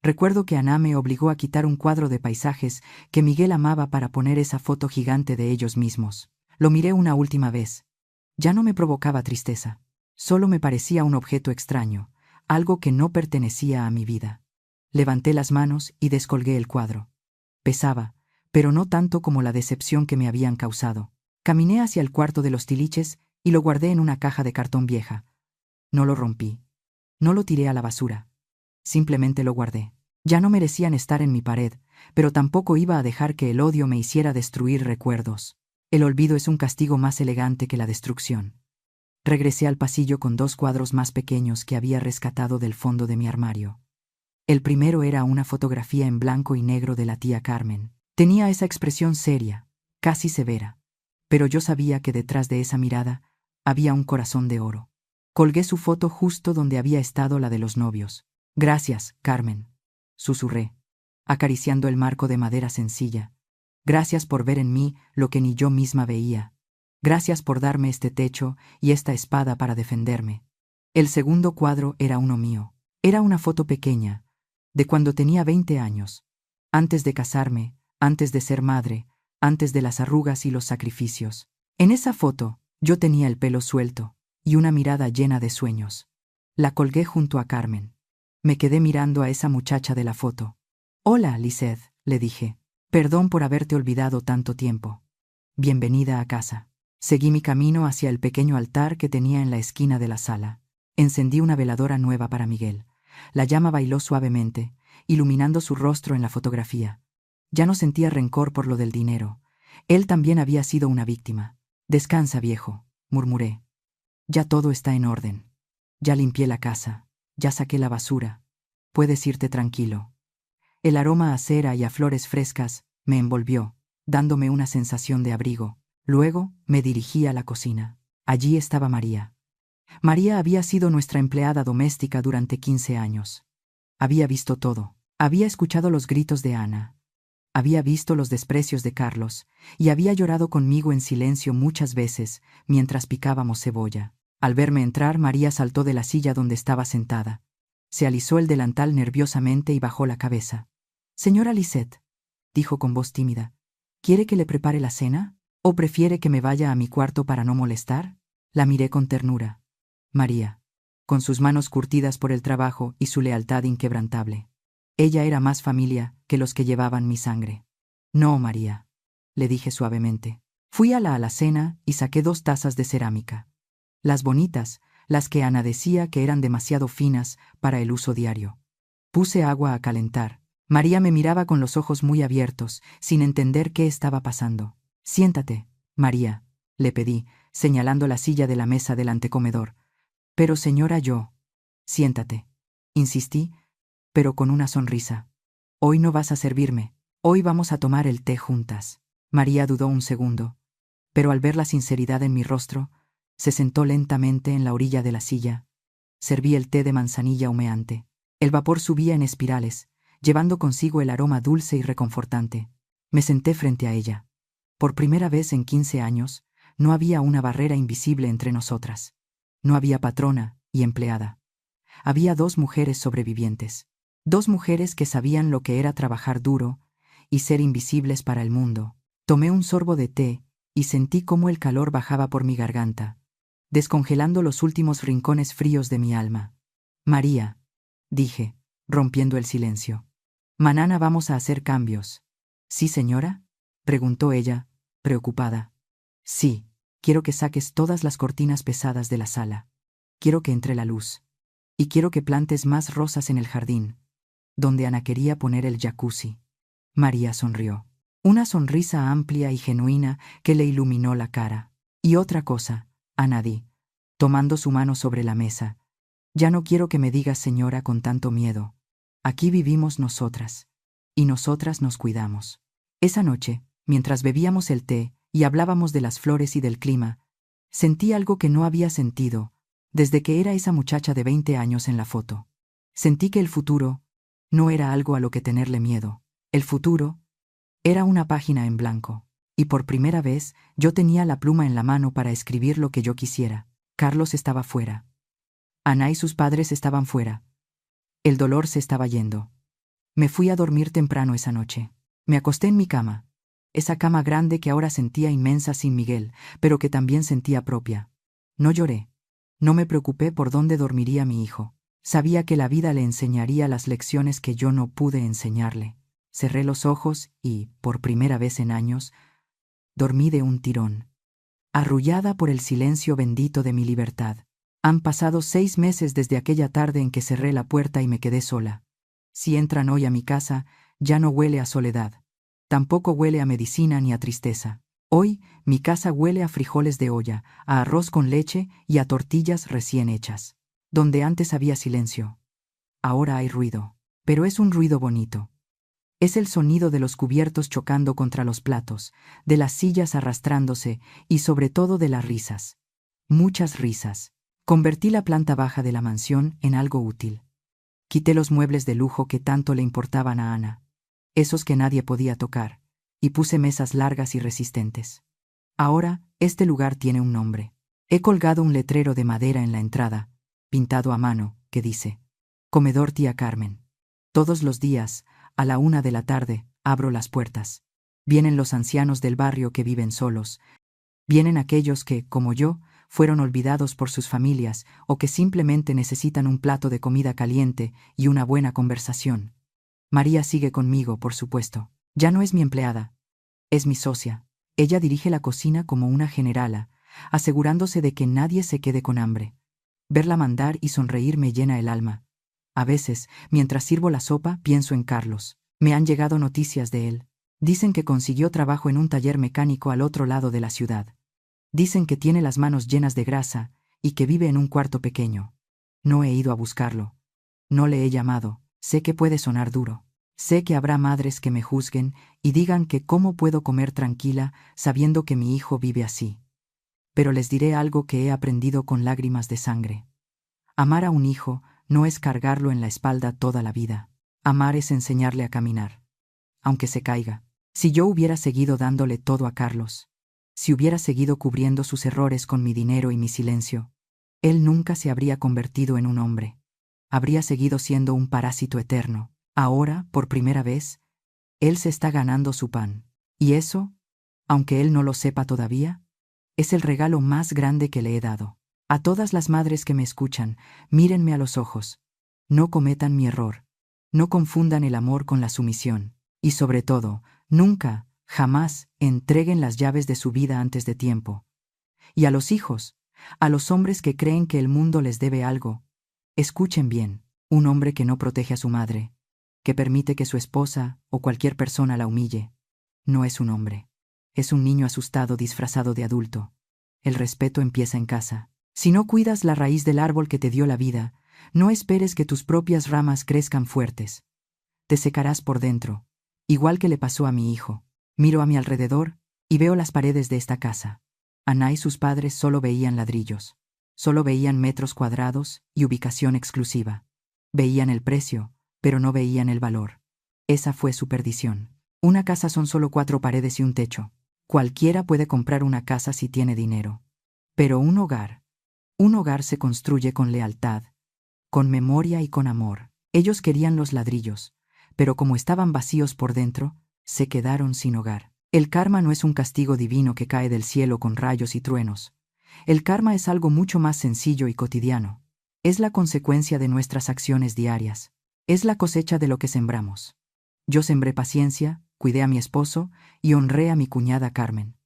Recuerdo que Ana me obligó a quitar un cuadro de paisajes que Miguel amaba para poner esa foto gigante de ellos mismos. Lo miré una última vez. Ya no me provocaba tristeza. Solo me parecía un objeto extraño, algo que no pertenecía a mi vida. Levanté las manos y descolgué el cuadro. Pesaba, pero no tanto como la decepción que me habían causado. Caminé hacia el cuarto de los tiliches y lo guardé en una caja de cartón vieja. No lo rompí. No lo tiré a la basura. Simplemente lo guardé. Ya no merecían estar en mi pared, pero tampoco iba a dejar que el odio me hiciera destruir recuerdos. El olvido es un castigo más elegante que la destrucción. Regresé al pasillo con 2 cuadros más pequeños que había rescatado del fondo de mi armario. El primero era una fotografía en blanco y negro de la tía Carmen. Tenía esa expresión seria, casi severa, pero yo sabía que detrás de esa mirada había un corazón de oro. Colgué su foto justo donde había estado la de los novios. Gracias, Carmen, susurré, acariciando el marco de madera sencilla. Gracias por ver en mí lo que ni yo misma veía. Gracias por darme este techo y esta espada para defenderme. El segundo cuadro era uno mío. Era una foto pequeña, de cuando tenía 20 años, antes de casarme, antes de ser madre, antes de las arrugas y los sacrificios. En esa foto, yo tenía el pelo suelto y una mirada llena de sueños. La colgué junto a Carmen. Me quedé mirando a esa muchacha de la foto. Hola, Lisette, le dije. Perdón por haberte olvidado tanto tiempo. Bienvenida a casa. Seguí mi camino hacia el pequeño altar que tenía en la esquina de la sala. Encendí una veladora nueva para Miguel. La llama bailó suavemente, iluminando su rostro en la fotografía. Ya no sentía rencor por lo del dinero. Él también había sido una víctima. Descansa, viejo, murmuré. Ya todo está en orden. Ya limpié la casa. Ya saqué la basura. Puedes irte tranquilo. El aroma a cera y a flores frescas me envolvió, dándome una sensación de abrigo. Luego me dirigí a la cocina. Allí estaba María. María había sido nuestra empleada doméstica durante 15 años. Había visto todo. Había escuchado los gritos de Ana. Había visto los desprecios de Carlos y había llorado conmigo en silencio muchas veces mientras picábamos cebolla. Al verme entrar, María saltó de la silla donde estaba sentada. Se alisó el delantal nerviosamente y bajó la cabeza. «Señora Lisette», dijo con voz tímida, «¿quiere que le prepare la cena? ¿O prefiere que me vaya a mi cuarto para no molestar?» La miré con ternura. María, con sus manos curtidas por el trabajo y su lealtad inquebrantable. Ella era más familia que los que llevaban mi sangre. «No, María», le dije suavemente. Fui a la alacena y saqué 2 tazas de cerámica. Las bonitas, las que Ana decía que eran demasiado finas para el uso diario. Puse agua a calentar. María me miraba con los ojos muy abiertos, sin entender qué estaba pasando. «Siéntate, María», le pedí, señalando la silla de la mesa del antecomedor. «Pero señora, yo». «Siéntate», insistí, pero con una sonrisa. «Hoy no vas a servirme. Hoy vamos a tomar el té juntas». María dudó un segundo, pero al ver la sinceridad en mi rostro, Se sentó lentamente en la orilla de la silla. Serví el té de manzanilla humeante. El vapor subía en espirales, llevando consigo el aroma dulce y reconfortante. Me senté frente a ella. Por primera vez en 15 años, no había una barrera invisible entre nosotras. No había patrona y empleada. Había dos mujeres sobrevivientes. Dos mujeres que sabían lo que era trabajar duro y ser invisibles para el mundo. Tomé un sorbo de té y sentí cómo el calor bajaba por mi garganta, descongelando los últimos rincones fríos de mi alma. María, dije, rompiendo el silencio. Mañana vamos a hacer cambios. ¿Sí, señora?, preguntó ella, preocupada. Sí, quiero que saques todas las cortinas pesadas de la sala. Quiero que entre la luz. Y quiero que plantes más rosas en el jardín, donde Ana quería poner el jacuzzi. María sonrió. Una sonrisa amplia y genuina que le iluminó la cara. Y otra cosa, añadí, tomando su mano sobre la mesa. Ya no quiero que me digas señora con tanto miedo. Aquí vivimos nosotras. Y nosotras nos cuidamos. Esa noche, mientras bebíamos el té y hablábamos de las flores y del clima, sentí algo que no había sentido desde que era esa muchacha de 20 años en la foto. Sentí que el futuro no era algo a lo que tenerle miedo. El futuro era una página en blanco. Y por primera vez yo tenía la pluma en la mano para escribir lo que yo quisiera. Carlos estaba fuera. Ana y sus padres estaban fuera. El dolor se estaba yendo. Me fui a dormir temprano esa noche. Me acosté en mi cama. Esa cama grande que ahora sentía inmensa sin Miguel, pero que también sentía propia. No lloré. No me preocupé por dónde dormiría mi hijo. Sabía que la vida le enseñaría las lecciones que yo no pude enseñarle. Cerré los ojos y, por primera vez en años, dormí de un tirón, arrullada por el silencio bendito de mi libertad. Han pasado 6 meses desde aquella tarde en que cerré la puerta y me quedé sola. Si entran hoy a mi casa, ya no huele a soledad. Tampoco huele a medicina ni a tristeza. Hoy, mi casa huele a frijoles de olla, a arroz con leche y a tortillas recién hechas. Donde antes había silencio, ahora hay ruido. Pero es un ruido bonito. Es el sonido de los cubiertos chocando contra los platos, de las sillas arrastrándose y sobre todo de las risas. Muchas risas. Convertí la planta baja de la mansión en algo útil. Quité los muebles de lujo que tanto le importaban a Ana, esos que nadie podía tocar, y puse mesas largas y resistentes. Ahora, este lugar tiene un nombre. He colgado un letrero de madera en la entrada, pintado a mano, que dice: Comedor Tía Carmen. Todos los días, a la 1 de la tarde, abro las puertas. Vienen los ancianos del barrio que viven solos. Vienen aquellos que, como yo, fueron olvidados por sus familias o que simplemente necesitan un plato de comida caliente y una buena conversación. María sigue conmigo, por supuesto. Ya no es mi empleada. Es mi socia. Ella dirige la cocina como una generala, asegurándose de que nadie se quede con hambre. Verla mandar y sonreír me llena el alma. A veces, mientras sirvo la sopa, pienso en Carlos. Me han llegado noticias de él. Dicen que consiguió trabajo en un taller mecánico al otro lado de la ciudad. Dicen que tiene las manos llenas de grasa y que vive en un cuarto pequeño. No he ido a buscarlo. No le he llamado. Sé que puede sonar duro. Sé que habrá madres que me juzguen y digan que cómo puedo comer tranquila sabiendo que mi hijo vive así. Pero les diré algo que he aprendido con lágrimas de sangre. Amar a un hijo no es cargarlo en la espalda toda la vida. Amar es enseñarle a caminar, aunque se caiga. Si yo hubiera seguido dándole todo a Carlos, si hubiera seguido cubriendo sus errores con mi dinero y mi silencio, él nunca se habría convertido en un hombre. Habría seguido siendo un parásito eterno. Ahora, por primera vez, él se está ganando su pan. Y eso, aunque él no lo sepa todavía, es el regalo más grande que le he dado. A todas las madres que me escuchan, mírenme a los ojos. No cometan mi error. No confundan el amor con la sumisión. Y sobre todo, nunca, jamás, entreguen las llaves de su vida antes de tiempo. Y a los hijos, a los hombres que creen que el mundo les debe algo, escuchen bien: un hombre que no protege a su madre, que permite que su esposa o cualquier persona la humille, no es un hombre. Es un niño asustado disfrazado de adulto. El respeto empieza en casa. Si no cuidas la raíz del árbol que te dio la vida, no esperes que tus propias ramas crezcan fuertes. Te secarás por dentro, igual que le pasó a mi hijo. Miro a mi alrededor y veo las paredes de esta casa. Ana y sus padres solo veían ladrillos. Solo veían metros cuadrados y ubicación exclusiva. Veían el precio, pero no veían el valor. Esa fue su perdición. Una casa son solo 4 paredes y un techo. Cualquiera puede comprar una casa si tiene dinero. Pero un hogar se construye con lealtad, con memoria y con amor. Ellos querían los ladrillos, pero como estaban vacíos por dentro, se quedaron sin hogar. El karma no es un castigo divino que cae del cielo con rayos y truenos. El karma es algo mucho más sencillo y cotidiano. Es la consecuencia de nuestras acciones diarias. Es la cosecha de lo que sembramos. Yo sembré paciencia, cuidé a mi esposo y honré a mi cuñada Carmen.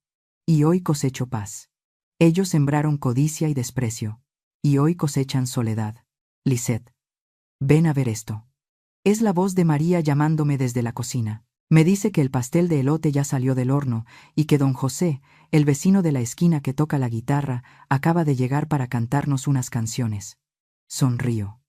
Y hoy cosecho paz. Ellos sembraron codicia y desprecio. Y hoy cosechan soledad. Lisette, ven a ver esto. Es la voz de María llamándome desde la cocina. Me dice que el pastel de elote ya salió del horno y que don José, el vecino de la esquina que toca la guitarra, acaba de llegar para cantarnos unas canciones. Sonrío.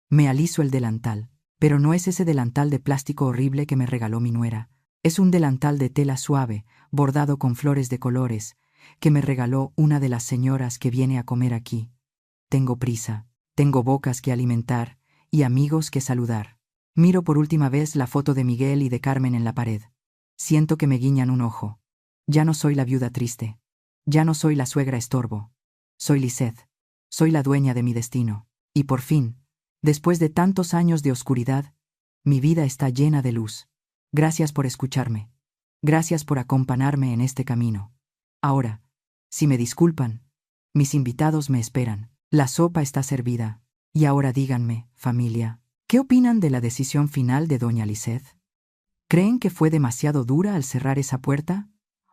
Me aliso el delantal, pero no es ese delantal de plástico horrible que me regaló mi nuera. Es un delantal de tela suave, bordado con flores de colores, que me regaló una de las señoras que viene a comer aquí. Tengo prisa, tengo bocas que alimentar y amigos que saludar. Miro por última vez la foto de Miguel y de Carmen en la pared. Siento que me guiñan un ojo. Ya no soy la viuda triste. Ya no soy la suegra estorbo. Soy Lisette. Soy la dueña de mi destino. Y por fin, después de tantos años de oscuridad, mi vida está llena de luz. Gracias por escucharme. Gracias por acompañarme en este camino. Ahora, si me disculpan, mis invitados me esperan. La sopa está servida. Y ahora díganme, familia, ¿qué opinan de la decisión final de doña Lisette? ¿Creen que fue demasiado dura al cerrar esa puerta?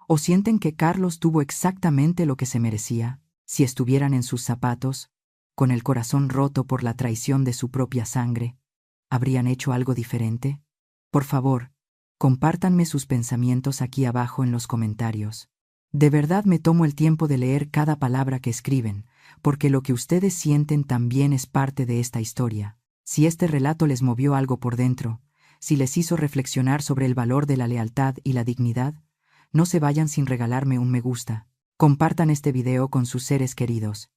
¿O sienten que Carlos tuvo exactamente lo que se merecía? Si estuvieran en sus zapatos, con el corazón roto por la traición de su propia sangre, ¿habrían hecho algo diferente? Por favor, compártanme sus pensamientos aquí abajo en los comentarios. De verdad me tomo el tiempo de leer cada palabra que escriben, porque lo que ustedes sienten también es parte de esta historia. Si este relato les movió algo por dentro, si les hizo reflexionar sobre el valor de la lealtad y la dignidad, no se vayan sin regalarme un me gusta. Compartan este video con sus seres queridos.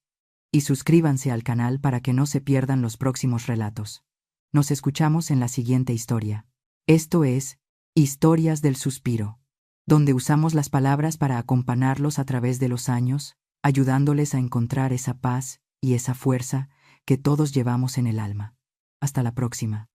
Y suscríbanse al canal para que no se pierdan los próximos relatos. Nos escuchamos en la siguiente historia. Esto es Historias del Suspiro, donde usamos las palabras para acompañarlos a través de los años, ayudándoles a encontrar esa paz y esa fuerza que todos llevamos en el alma. Hasta la próxima.